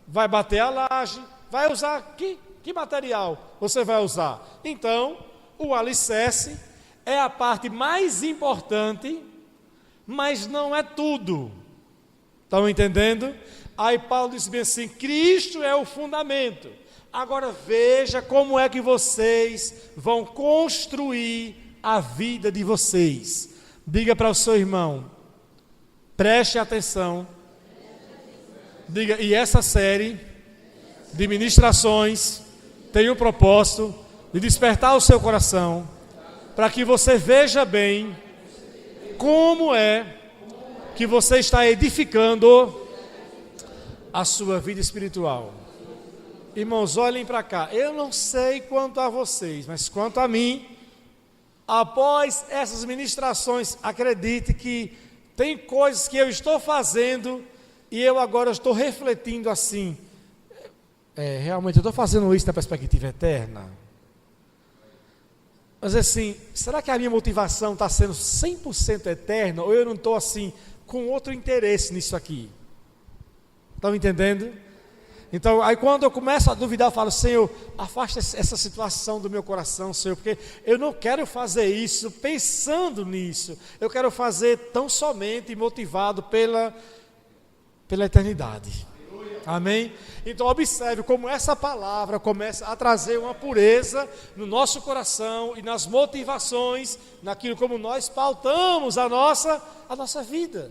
vai bater a laje, vai usar que material você vai usar? Então, o alicerce é a parte mais importante, mas não é tudo. Estão entendendo? Aí Paulo diz bem assim, Cristo é o fundamento. Agora veja como é que vocês vão construir a vida de vocês. Diga para o seu irmão, preste atenção. Diga, e essa série de ministrações tem o propósito de despertar o seu coração, para que você veja bem como é que você está edificando a sua vida espiritual. Irmãos, olhem para cá. Eu não sei quanto a vocês, mas quanto a mim, após essas ministrações, acredite que tem coisas que eu estou fazendo e eu agora estou refletindo assim, realmente eu estou fazendo isso na perspectiva eterna? Mas assim, será que a minha motivação está sendo 100% eterna ou eu não estou assim, com outro interesse nisso aqui? Estão entendendo? Então, aí quando eu começo a duvidar, eu falo, Senhor, afasta essa situação do meu coração, Senhor, porque eu não quero fazer isso pensando nisso, eu quero fazer tão somente motivado pela eternidade. Amém? Então observe como essa palavra começa a trazer uma pureza no nosso coração e nas motivações, naquilo como nós pautamos a nossa vida.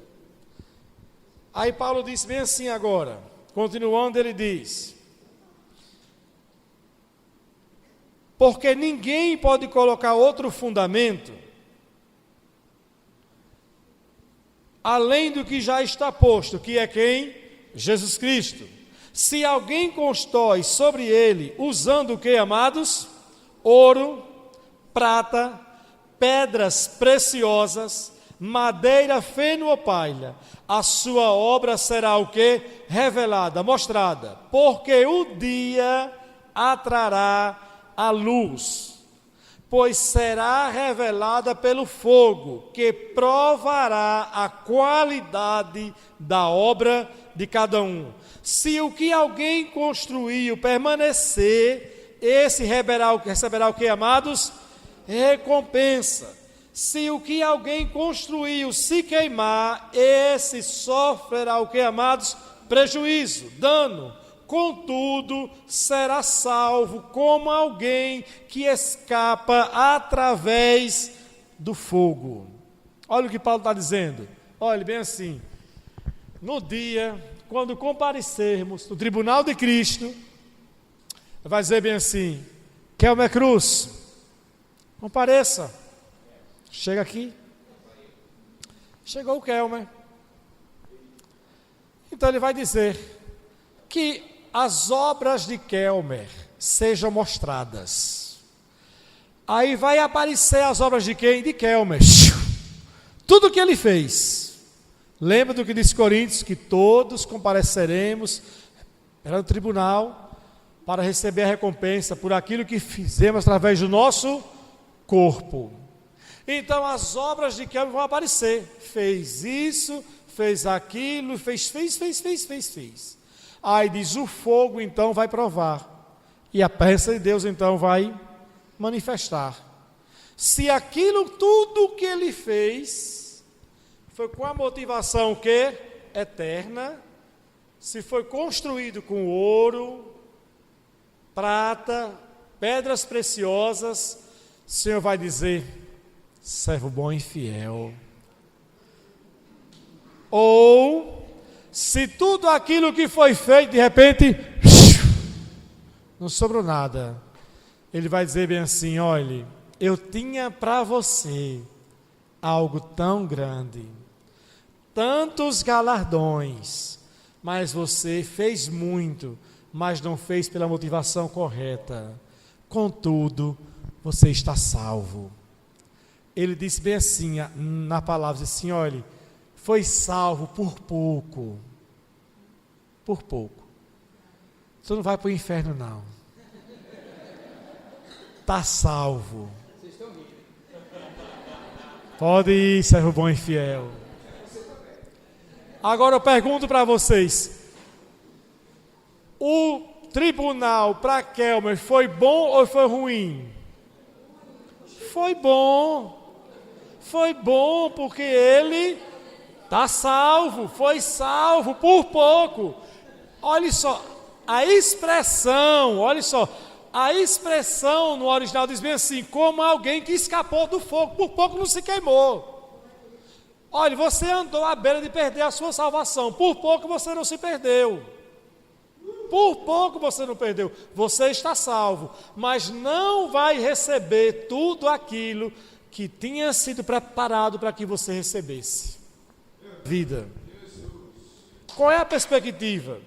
Aí Paulo diz bem assim agora, continuando ele diz: porque ninguém pode colocar outro fundamento além do que já está posto, que é quem? Jesus Cristo. Se alguém constrói sobre ele, usando o que, amados? Ouro, prata, pedras preciosas, madeira feno ou palha, a sua obra será o que? Revelada, mostrada, porque o dia a trará a luz, pois será revelada pelo fogo, que provará a qualidade da obra de cada um. Se o que alguém construiu permanecer, esse receberá o que, amados? Recompensa. Se o que alguém construiu se queimar, esse sofrerá o que, amados? Prejuízo, dano. Contudo, será salvo como alguém que escapa através do fogo. Olha o que Paulo está dizendo. Olha bem assim. No dia, quando comparecermos no tribunal de Cristo, vai dizer bem assim: Kelmer Cruz, compareça. Chega aqui. Chegou o Kelmer. Então ele vai dizer que as obras de Kelmer sejam mostradas. Aí vai aparecer as obras de quem? De Kelmer. Tudo que ele fez. Lembra do que disse Coríntios? Que todos compareceremos perante o tribunal para receber a recompensa por aquilo que fizemos através do nosso corpo. Então as obras de Kelmer vão aparecer. Fez isso, fez aquilo, fez. Aí diz, o fogo então vai provar. E a presença de Deus então vai manifestar. Se aquilo tudo que ele fez foi com a motivação que? Eterna. Se foi construído com ouro, prata, pedras preciosas, o Senhor vai dizer, servo bom e fiel. Ou, se tudo aquilo que foi feito, de repente, não sobrou nada, ele vai dizer bem assim, olhe, eu tinha para você algo tão grande, tantos galardões, mas você fez muito, mas não fez pela motivação correta. Contudo, você está salvo. Ele disse bem assim, na palavra, disse assim, olha, foi salvo por pouco. Por pouco. Você não vai para o inferno, não. Está salvo. Pode ir, servo bom e fiel. Agora eu pergunto para vocês, o tribunal para Kelmer foi bom ou foi ruim? Foi bom porque ele está salvo, foi salvo por pouco. Olha só, a expressão no original diz bem assim, como alguém que escapou do fogo, por pouco não se queimou. Olha, você andou à beira de perder a sua salvação, por pouco você não se perdeu. Por pouco você não perdeu, você está salvo, mas não vai receber tudo aquilo que tinha sido preparado para que você recebesse. Vida. Qual é a perspectiva?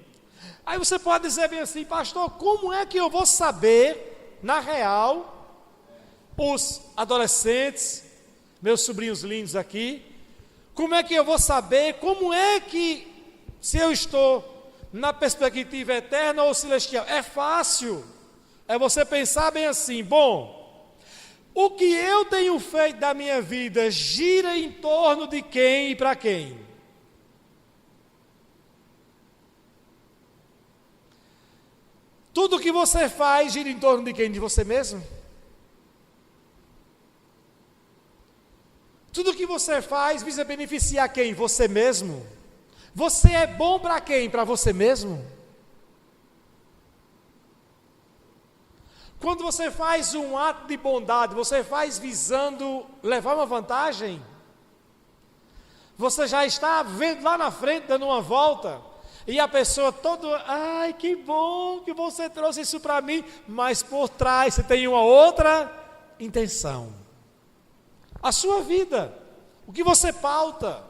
Aí você pode dizer bem assim, pastor, como é que eu vou saber, na real, os adolescentes, meus sobrinhos lindos aqui, como é que eu vou saber, como é que, se eu estou na perspectiva eterna ou celestial? É fácil, é você pensar bem assim, bom, o que eu tenho feito da minha vida gira em torno de quem e para quem? Tudo que você faz gira em torno de quem? De você mesmo? Tudo que você faz visa beneficiar quem? Você mesmo? Você é bom para quem? Para você mesmo? Quando você faz um ato de bondade, você faz visando levar uma vantagem? Você já está vendo lá na frente, dando uma volta, e a pessoa toda, ai, que bom que você trouxe isso para mim, mas por trás você tem uma outra intenção. A sua vida, o que você pauta,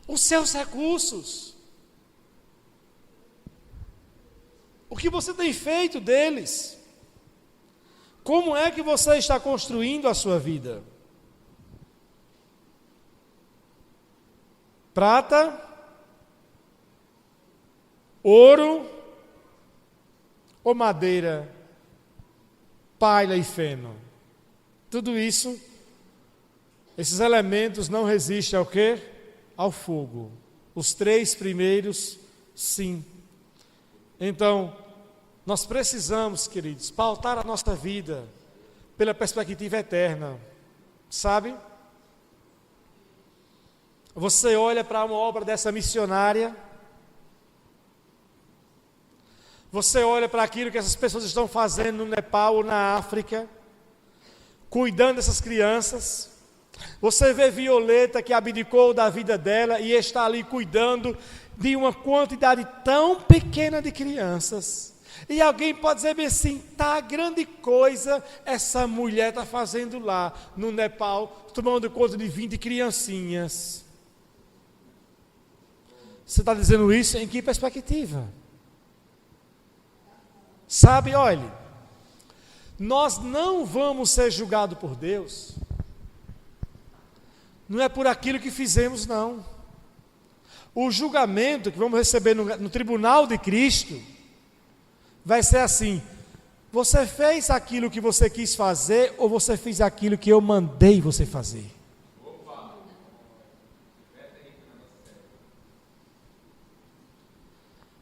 os seus recursos, o que você tem feito deles, como é que você está construindo a sua vida? Prata, ouro ou madeira, palha e feno? Tudo isso, esses elementos não resistem ao quê? Ao fogo. Os 3 primeiros, sim. Então, nós precisamos, queridos, pautar a nossa vida pela perspectiva eterna. Sabe? Você olha para uma obra dessa missionária, você olha para aquilo que essas pessoas estão fazendo no Nepal ou na África, cuidando dessas crianças. Você vê Violeta, que abdicou da vida dela e está ali cuidando de uma quantidade tão pequena de crianças. E alguém pode dizer bem assim, tá, grande coisa essa mulher está fazendo lá no Nepal, tomando conta de 20 criancinhas. Você está dizendo isso em que perspectiva? Sabe, olhe, nós não vamos ser julgados por Deus, não é por aquilo que fizemos, não. O julgamento que vamos receber no tribunal de Cristo vai ser assim: você fez aquilo que você quis fazer ou você fez aquilo que eu mandei você fazer?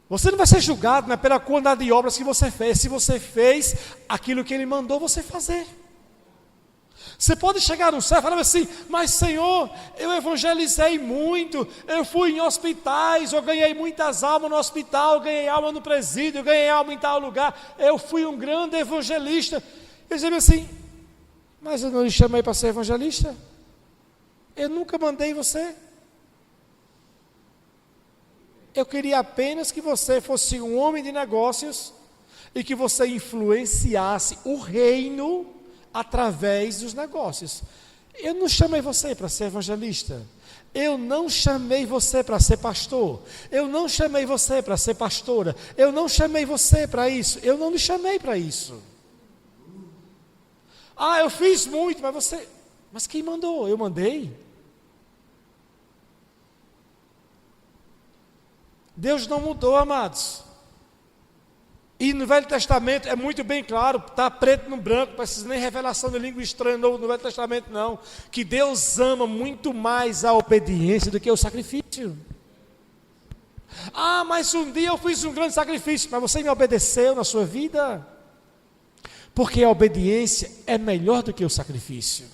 Você não vai ser julgado, né, pela quantidade de obras que você fez, se você fez aquilo que Ele mandou você fazer. Você pode chegar no céu e falar assim, mas Senhor, eu evangelizei muito, eu fui em hospitais, eu ganhei muitas almas no hospital, eu ganhei alma no presídio, eu ganhei alma em tal lugar, eu fui um grande evangelista. Eu dizia assim, mas eu não lhe chamei para ser evangelista? Eu nunca mandei você. Eu queria apenas que você fosse um homem de negócios e que você influenciasse o reino através dos negócios. Eu não chamei você para ser evangelista. Eu não chamei você para ser pastor. Eu não chamei você para ser pastora. Eu não chamei você para isso. Eu não lhe chamei para isso. Ah, eu fiz muito, mas quem mandou? Eu mandei. Deus não mudou, amados. E no Velho Testamento é muito bem claro, está preto no branco, não precisa nem revelação de língua estranha no Velho Testamento não, que Deus ama muito mais a obediência do que o sacrifício. Ah, mas um dia eu fiz um grande sacrifício, mas você me obedeceu na sua vida? Porque a obediência é melhor do que o sacrifício.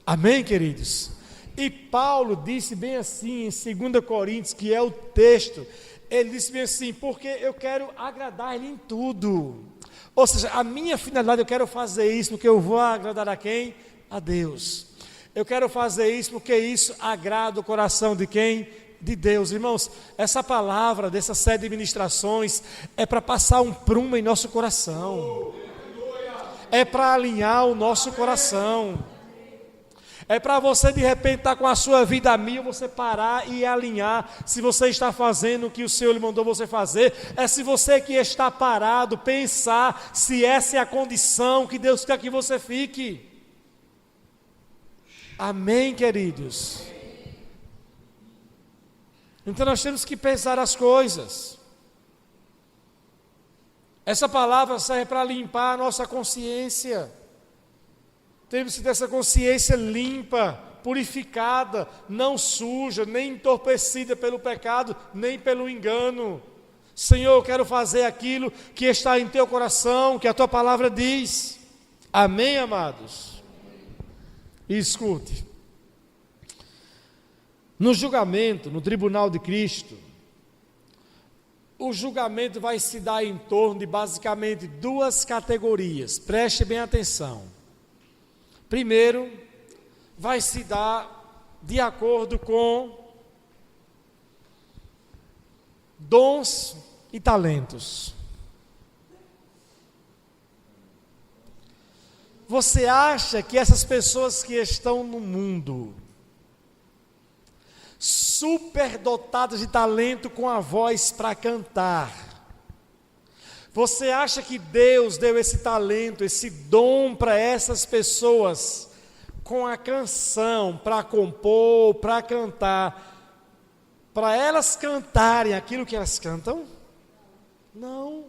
Amém, queridos? E Paulo disse bem assim em 2 Coríntios, que é o texto, ele disse bem assim, porque eu quero agradar Ele em tudo. Ou seja, a minha finalidade, eu quero fazer isso porque eu vou agradar a quem? A Deus. Eu quero fazer isso porque isso agrada o coração de quem? De Deus. Irmãos, essa palavra dessa série de ministrações é para passar um prumo em nosso coração. É para alinhar o nosso coração. É para você de repente estar com a sua vida a mil, você parar e alinhar se você está fazendo o que o Senhor lhe mandou você fazer. É se você que está parado, pensar se essa é a condição que Deus quer que você fique. Amém, queridos? Então nós temos que pensar as coisas. Essa palavra serve para limpar a nossa consciência. Temos que ter essa consciência limpa, purificada, não suja, nem entorpecida pelo pecado, nem pelo engano. Senhor, eu quero fazer aquilo que está em teu coração, que a tua palavra diz. Amém, amados? E escute. No julgamento, no tribunal de Cristo, o julgamento vai se dar em torno de basicamente duas categorias. Preste bem atenção. Primeiro, vai se dar de acordo com dons e talentos. Você acha que essas pessoas que estão no mundo, superdotadas de talento com a voz para cantar, você acha que Deus deu esse talento, esse dom para essas pessoas, com a canção, para compor, para cantar, para elas cantarem aquilo que elas cantam? Não.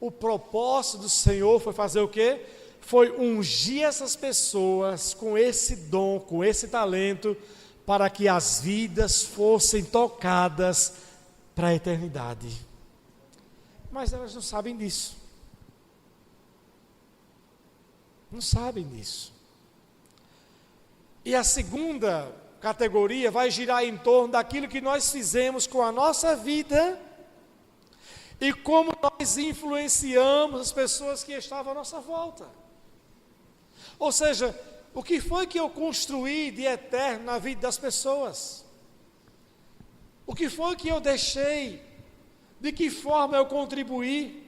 O propósito do Senhor foi fazer o quê? Foi ungir essas pessoas com esse dom, com esse talento, para que as vidas fossem tocadas para a eternidade. Mas elas não sabem disso. Não sabem disso. E a segunda categoria vai girar em torno daquilo que nós fizemos com a nossa vida e como nós influenciamos as pessoas que estavam à nossa volta. Ou seja, o que foi que eu construí de eterno na vida das pessoas? O que foi que eu deixei? De que forma eu contribuí?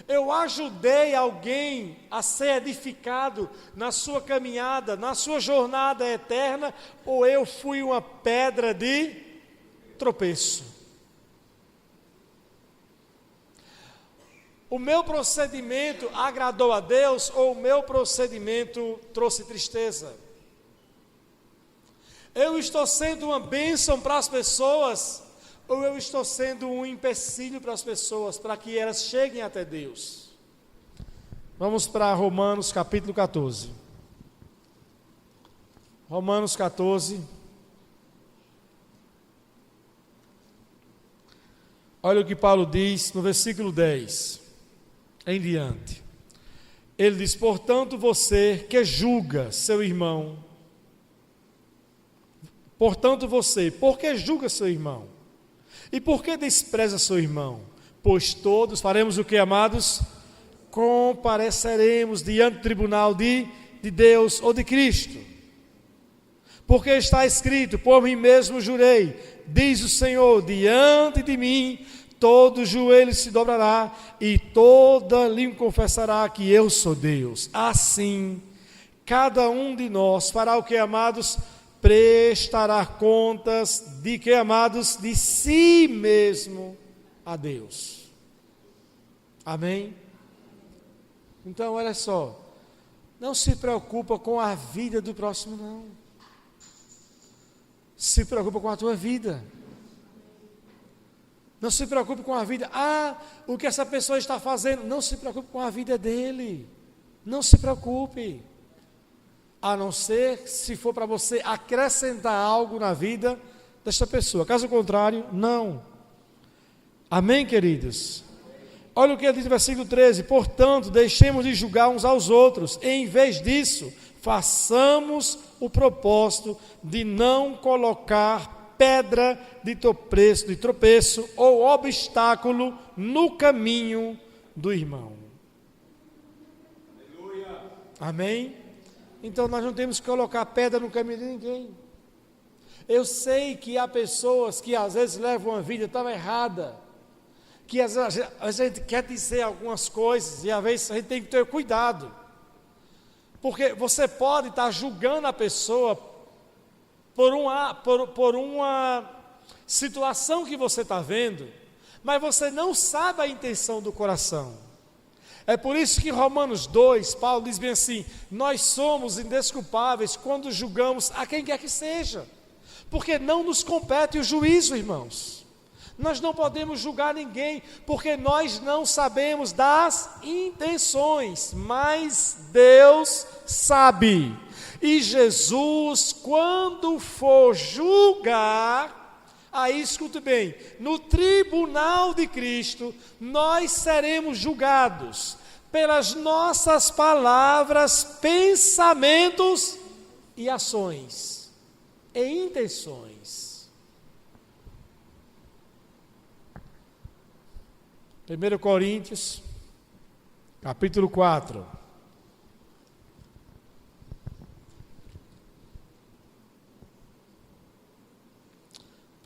Eu ajudei alguém a ser edificado na sua caminhada, na sua jornada eterna, ou eu fui uma pedra de tropeço? O meu procedimento agradou a Deus ou o meu procedimento trouxe tristeza? Eu estou sendo uma bênção para as pessoas ou eu estou sendo um empecilho para as pessoas, para que elas cheguem até Deus? Vamos para Romanos capítulo 14. Romanos 14. Olha o que Paulo diz no versículo 10. Em diante, ele diz: portanto, você que julga seu irmão, por que julga seu irmão? E por que despreza seu irmão? Pois todos faremos o que, amados? Compareceremos diante do tribunal de Deus ou de Cristo. Porque está escrito: por mim mesmo jurei, diz o Senhor, diante de mim todo joelho se dobrará e toda língua confessará que eu sou Deus. Assim, cada um de nós fará o que, amados? Prestará contas de que, amados? De si mesmo a Deus. Amém? Então, olha só, não se preocupa com a vida do próximo, não. Se preocupa com a tua vida. Não se preocupe com a vida. O que essa pessoa está fazendo? Não se preocupe com a vida dele. Não se preocupe. A não ser se for para você acrescentar algo na vida desta pessoa. Caso contrário, não. Amém, queridos? Olha o que ele diz no versículo 13. Portanto, deixemos de julgar uns aos outros. Em vez disso, façamos o propósito de não colocar pedra de tropeço ou obstáculo no caminho do irmão. Aleluia. Amém? Então nós não temos que colocar pedra no caminho de ninguém. Eu sei que há pessoas que às vezes levam uma vida tão errada, que às vezes a gente quer dizer algumas coisas e às vezes a gente tem que ter cuidado, porque você pode estar julgando a pessoa por uma situação que você está vendo, mas você não sabe a intenção do coração. É por isso que em Romanos 2, Paulo diz bem assim: nós somos indesculpáveis quando julgamos a quem quer que seja, porque não nos compete o juízo, irmãos. Nós não podemos julgar ninguém, porque nós não sabemos das intenções, mas Deus sabe. E Jesus, quando for julgar, aí escute bem, no tribunal de Cristo, nós seremos julgados pelas nossas palavras, pensamentos e ações e intenções. 1 Coríntios, capítulo 4.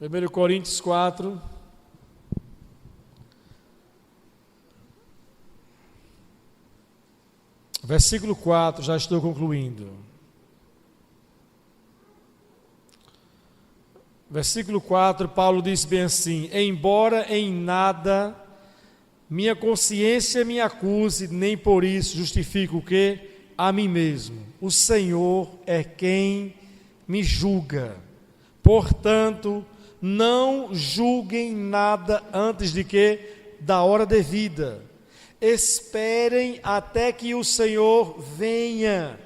1 Coríntios 4. Versículo 4, já estou concluindo. Versículo 4, Paulo diz bem assim: embora em nada minha consciência me acuse, nem por isso justifico o quê? A mim mesmo. O Senhor é quem me julga. Portanto, não julguem nada antes de que? Da hora devida. Esperem até que o Senhor venha.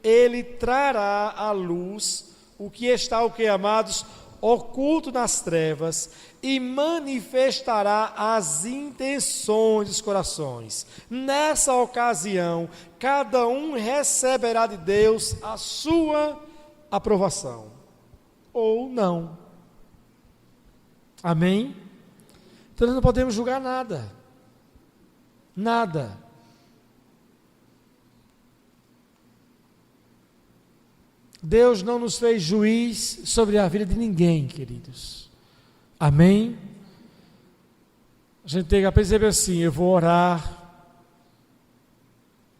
Ele trará à luz o que está, o que, amados? Oculto nas trevas, e manifestará as intenções dos corações. Nessa ocasião, cada um receberá de Deus a sua aprovação, ou não. Amém? Então nós não podemos julgar nada. Nada. Deus não nos fez juiz sobre a vida de ninguém, queridos. Amém? A gente tem que perceber assim: eu vou orar.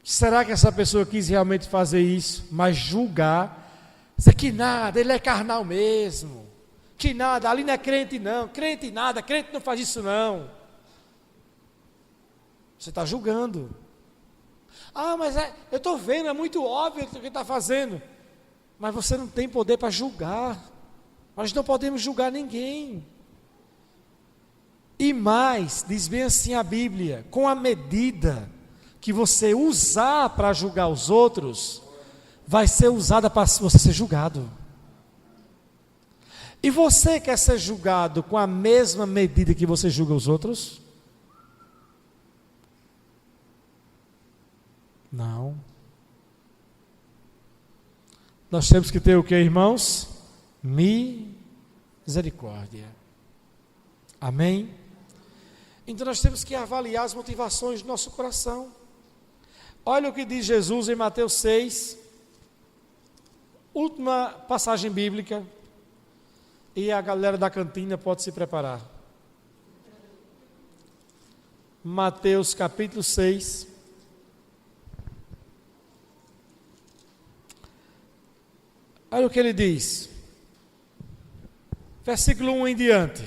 Será que essa pessoa quis realmente fazer isso? Mas julgar, dizer que nada, ele é carnal mesmo. Que nada, ali não é crente não. Crente nada, crente não faz isso não. Você está julgando. Ah, mas eu estou vendo, é muito óbvio o que ele está fazendo. Mas você não tem poder para julgar. Nós não podemos julgar ninguém. E mais, diz bem assim a Bíblia: com a medida que você usar para julgar os outros, vai ser usada para você ser julgado. E você quer ser julgado com a mesma medida que você julga os outros? Não. Nós temos que ter o que, irmãos? Misericórdia. Amém? Então nós temos que avaliar as motivações do nosso coração. Olha o que diz Jesus em Mateus 6, última passagem bíblica, e a galera da cantina pode se preparar. Mateus capítulo 6. Olha o que ele diz, versículo 1 em diante: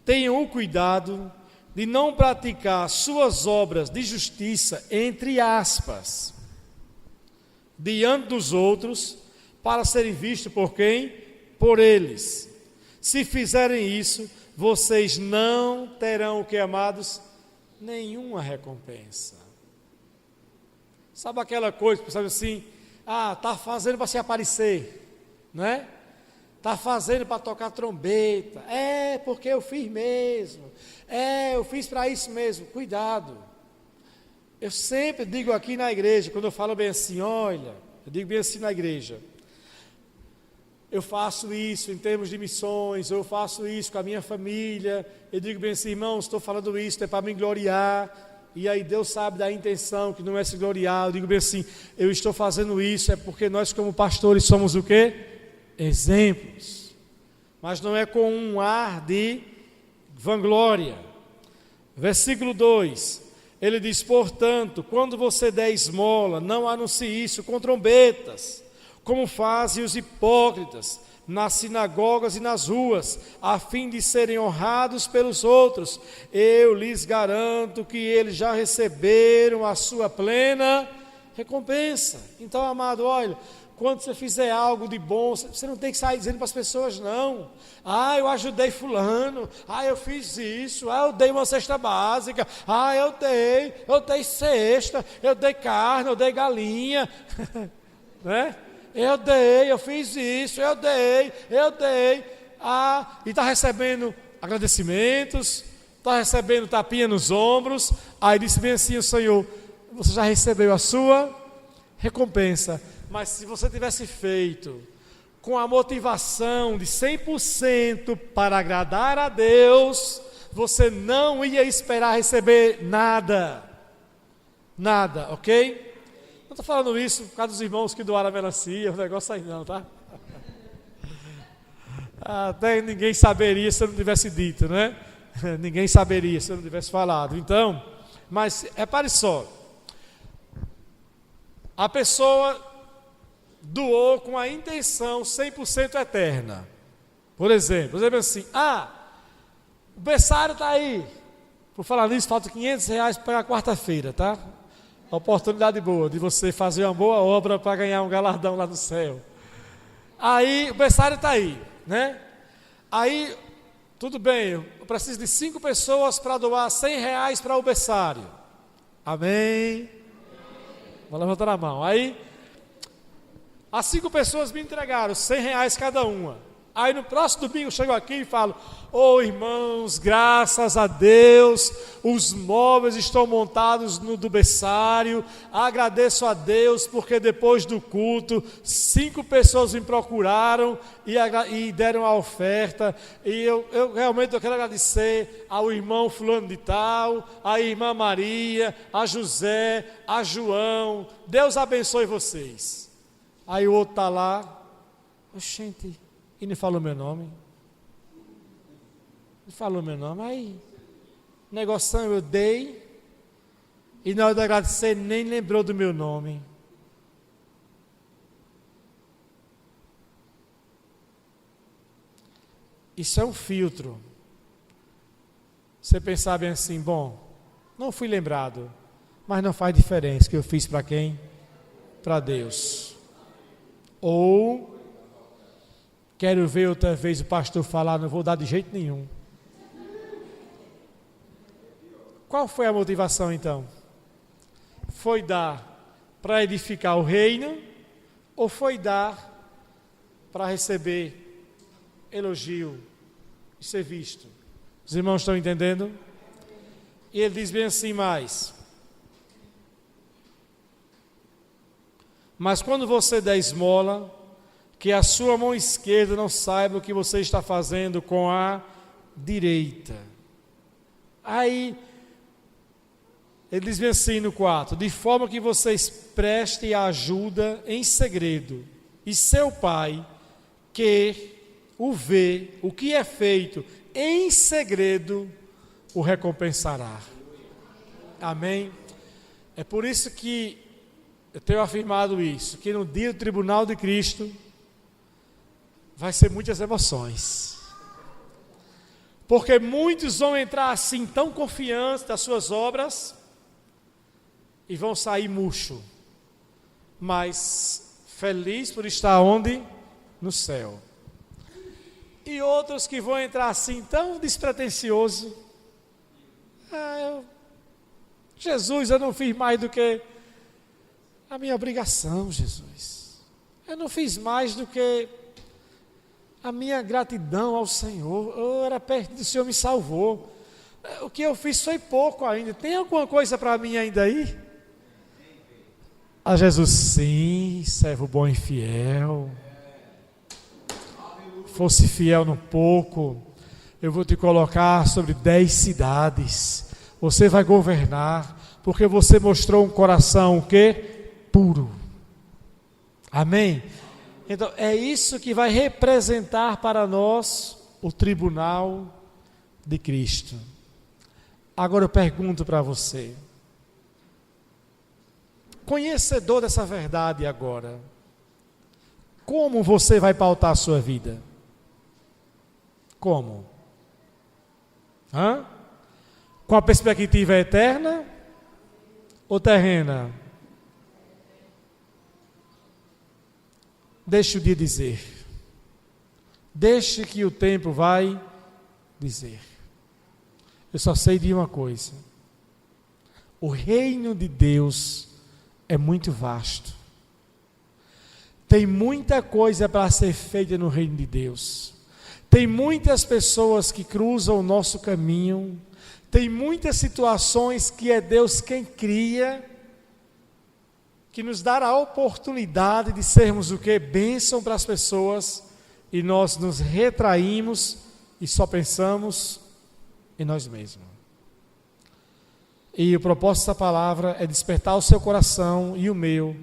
tenham o cuidado de não praticar suas obras de justiça, entre aspas, diante dos outros, para serem vistos por quem? Por eles. Se fizerem isso, vocês não terão, o que, amados? Nenhuma recompensa. Sabe aquela coisa, sabe assim? Ah, está fazendo para se aparecer, não é? Está fazendo para tocar trombeta. É, porque eu fiz mesmo. É, eu fiz para isso mesmo. Cuidado. Eu sempre digo aqui na igreja, quando eu falo bem assim, olha, eu digo bem assim na igreja: eu faço isso em termos de missões, eu faço isso com a minha família. Eu digo bem assim, irmãos, estou falando isso, é para me gloriar. E aí Deus sabe da intenção, que não é se gloriar. Eu digo bem assim, eu estou fazendo isso, é porque nós como pastores somos o quê? Exemplos. Mas não é com um ar de vanglória. Versículo 2, ele diz: portanto, quando você der esmola, não anuncie isso com trombetas, como fazem os hipócritas nas sinagogas e nas ruas, a fim de serem honrados pelos outros. Eu lhes garanto que eles já receberam a sua plena recompensa. Então, amado, olha, quando você fizer algo de bom, você não tem que sair dizendo para as pessoas, não: ah, eu ajudei fulano, ah, eu fiz isso, ah, eu dei uma cesta básica, ah, eu dei cesta, eu dei carne, eu dei galinha, né? Eu fiz isso, eu dei, e está recebendo agradecimentos, está recebendo tapinha nos ombros. Aí disse bem assim o Senhor: você já recebeu a sua recompensa. Mas se você tivesse feito com a motivação de 100% para agradar a Deus, você não ia esperar receber nada. Nada, ok? Não estou falando isso por causa dos irmãos que doaram a melancia, o negócio aí não, tá? Até ninguém saberia se eu não tivesse dito, né? Ninguém saberia se eu não tivesse falado. Então, mas repare só. A pessoa doou com a intenção 100% eterna. Por exemplo assim, o berçário está aí. Por falar nisso, falta R$500 para a quarta-feira, tá? Oportunidade boa de você fazer uma boa obra para ganhar um galardão lá no céu. Aí, o berçário está aí, né? Aí, tudo bem, eu preciso de 5 pessoas para doar R$100 para o berçário. Amém? Vou levantar a mão. Aí, as 5 pessoas me entregaram R$100 cada uma. Aí no próximo domingo eu chego aqui e falo: irmãos, graças a Deus, os móveis estão montados no do berçário. Agradeço a Deus porque depois do culto 5 pessoas me procuraram e deram a oferta. E eu realmente quero agradecer ao irmão fulano de tal, à irmã Maria, a José, a João. Deus abençoe vocês. Aí o outro está lá, oxente, e não falou meu nome. Não falou meu nome. Aí, negoção eu dei, e na hora de agradecer nem lembrou do meu nome. Isso é um filtro. Você pensar bem assim, bom, não fui lembrado, mas não faz diferença que eu fiz para quem? Para Deus. Ou quero ver outra vez o pastor falar, não vou dar de jeito nenhum. Qual foi a motivação então? Foi dar para edificar o reino ou foi dar para receber elogio e ser visto? Os irmãos estão entendendo? E ele diz bem assim mais: mas quando você der esmola, que a sua mão esquerda não saiba o que você está fazendo com a direita. Aí, ele diz bem assim no 4: de forma que vocês prestem ajuda em segredo, e seu pai, que o vê, o que é feito em segredo, o recompensará. Amém? É por isso que eu tenho afirmado isso, que no dia do tribunal de Cristo vai ser muitas emoções, porque muitos vão entrar assim tão confiantes das suas obras e vão sair murcho, mas feliz por estar onde? No céu. E outros que vão entrar assim tão despretensioso: Jesus, eu não fiz mais do que a minha obrigação, Jesus. Eu não fiz mais do que a minha gratidão ao Senhor. Eu era perto do Senhor, me salvou. O que eu fiz foi pouco ainda. Tem alguma coisa para mim ainda aí? A Jesus: sim, servo bom e fiel. Fosse fiel no pouco, eu vou te colocar sobre 10 cidades. Você vai governar, porque você mostrou um coração o quê? Puro. Amém? Então, é isso que vai representar para nós o tribunal de Cristo. Agora eu pergunto para você, conhecedor dessa verdade agora, como você vai pautar a sua vida? Como? Com a perspectiva eterna ou terrena? Deixe o dia dizer. Deixe que o tempo vai dizer. Eu só sei de uma coisa: o reino de Deus é muito vasto. Tem muita coisa para ser feita no reino de Deus. Tem muitas pessoas que cruzam o nosso caminho. Tem muitas situações que é Deus quem cria, que nos dá a oportunidade de sermos o que? Bênção para as pessoas, e nós nos retraímos e só pensamos em nós mesmos. E o propósito dessa palavra é despertar o seu coração e o meu,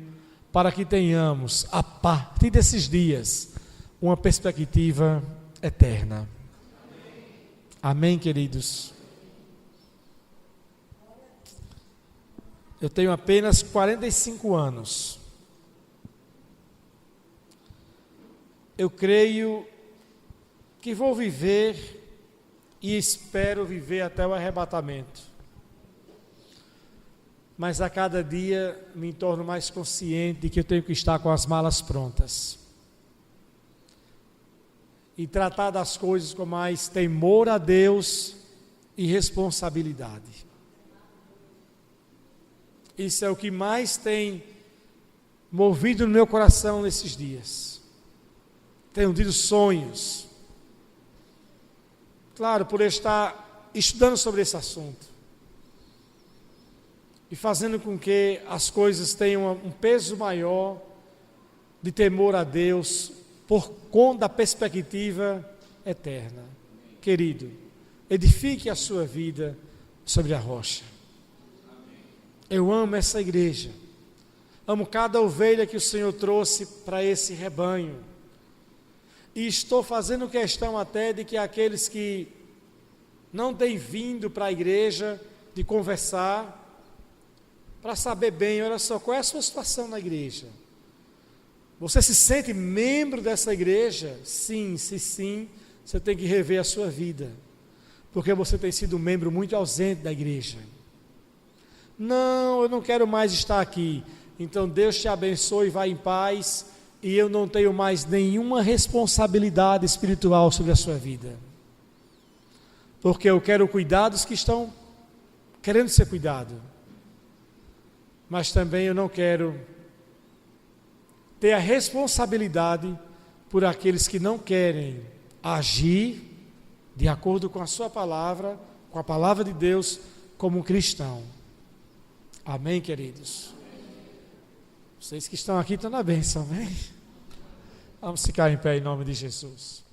para que tenhamos, a partir desses dias, uma perspectiva eterna. Amém, queridos? Eu tenho apenas 45 anos. Eu creio que vou viver e espero viver até o arrebatamento. Mas a cada dia me torno mais consciente de que eu tenho que estar com as malas prontas. E tratar das coisas com mais temor a Deus e responsabilidade. Isso é o que mais tem movido no meu coração nesses dias. Tenho tido sonhos. Claro, por eu estar estudando sobre esse assunto. E fazendo com que as coisas tenham um peso maior de temor a Deus por conta da perspectiva eterna. Querido, edifique a sua vida sobre a rocha. Eu amo essa igreja. Amo cada ovelha que o Senhor trouxe para esse rebanho. E estou fazendo questão até de que aqueles que não têm vindo para a igreja, de conversar, para saber bem, olha só, qual é a sua situação na igreja? Você se sente membro dessa igreja? Sim, se sim, você tem que rever a sua vida, porque você tem sido um membro muito ausente da igreja. Não, eu não quero mais estar aqui. Então Deus te abençoe, vá em paz, e eu não tenho mais nenhuma responsabilidade espiritual sobre a sua vida, porque eu quero cuidar dos que estão querendo ser cuidados, mas também eu não quero ter a responsabilidade por aqueles que não querem agir de acordo com a sua palavra, com a palavra de Deus, como um cristão. Amém, queridos? Vocês que estão aqui estão na bênção, amém? Vamos ficar em pé em nome de Jesus.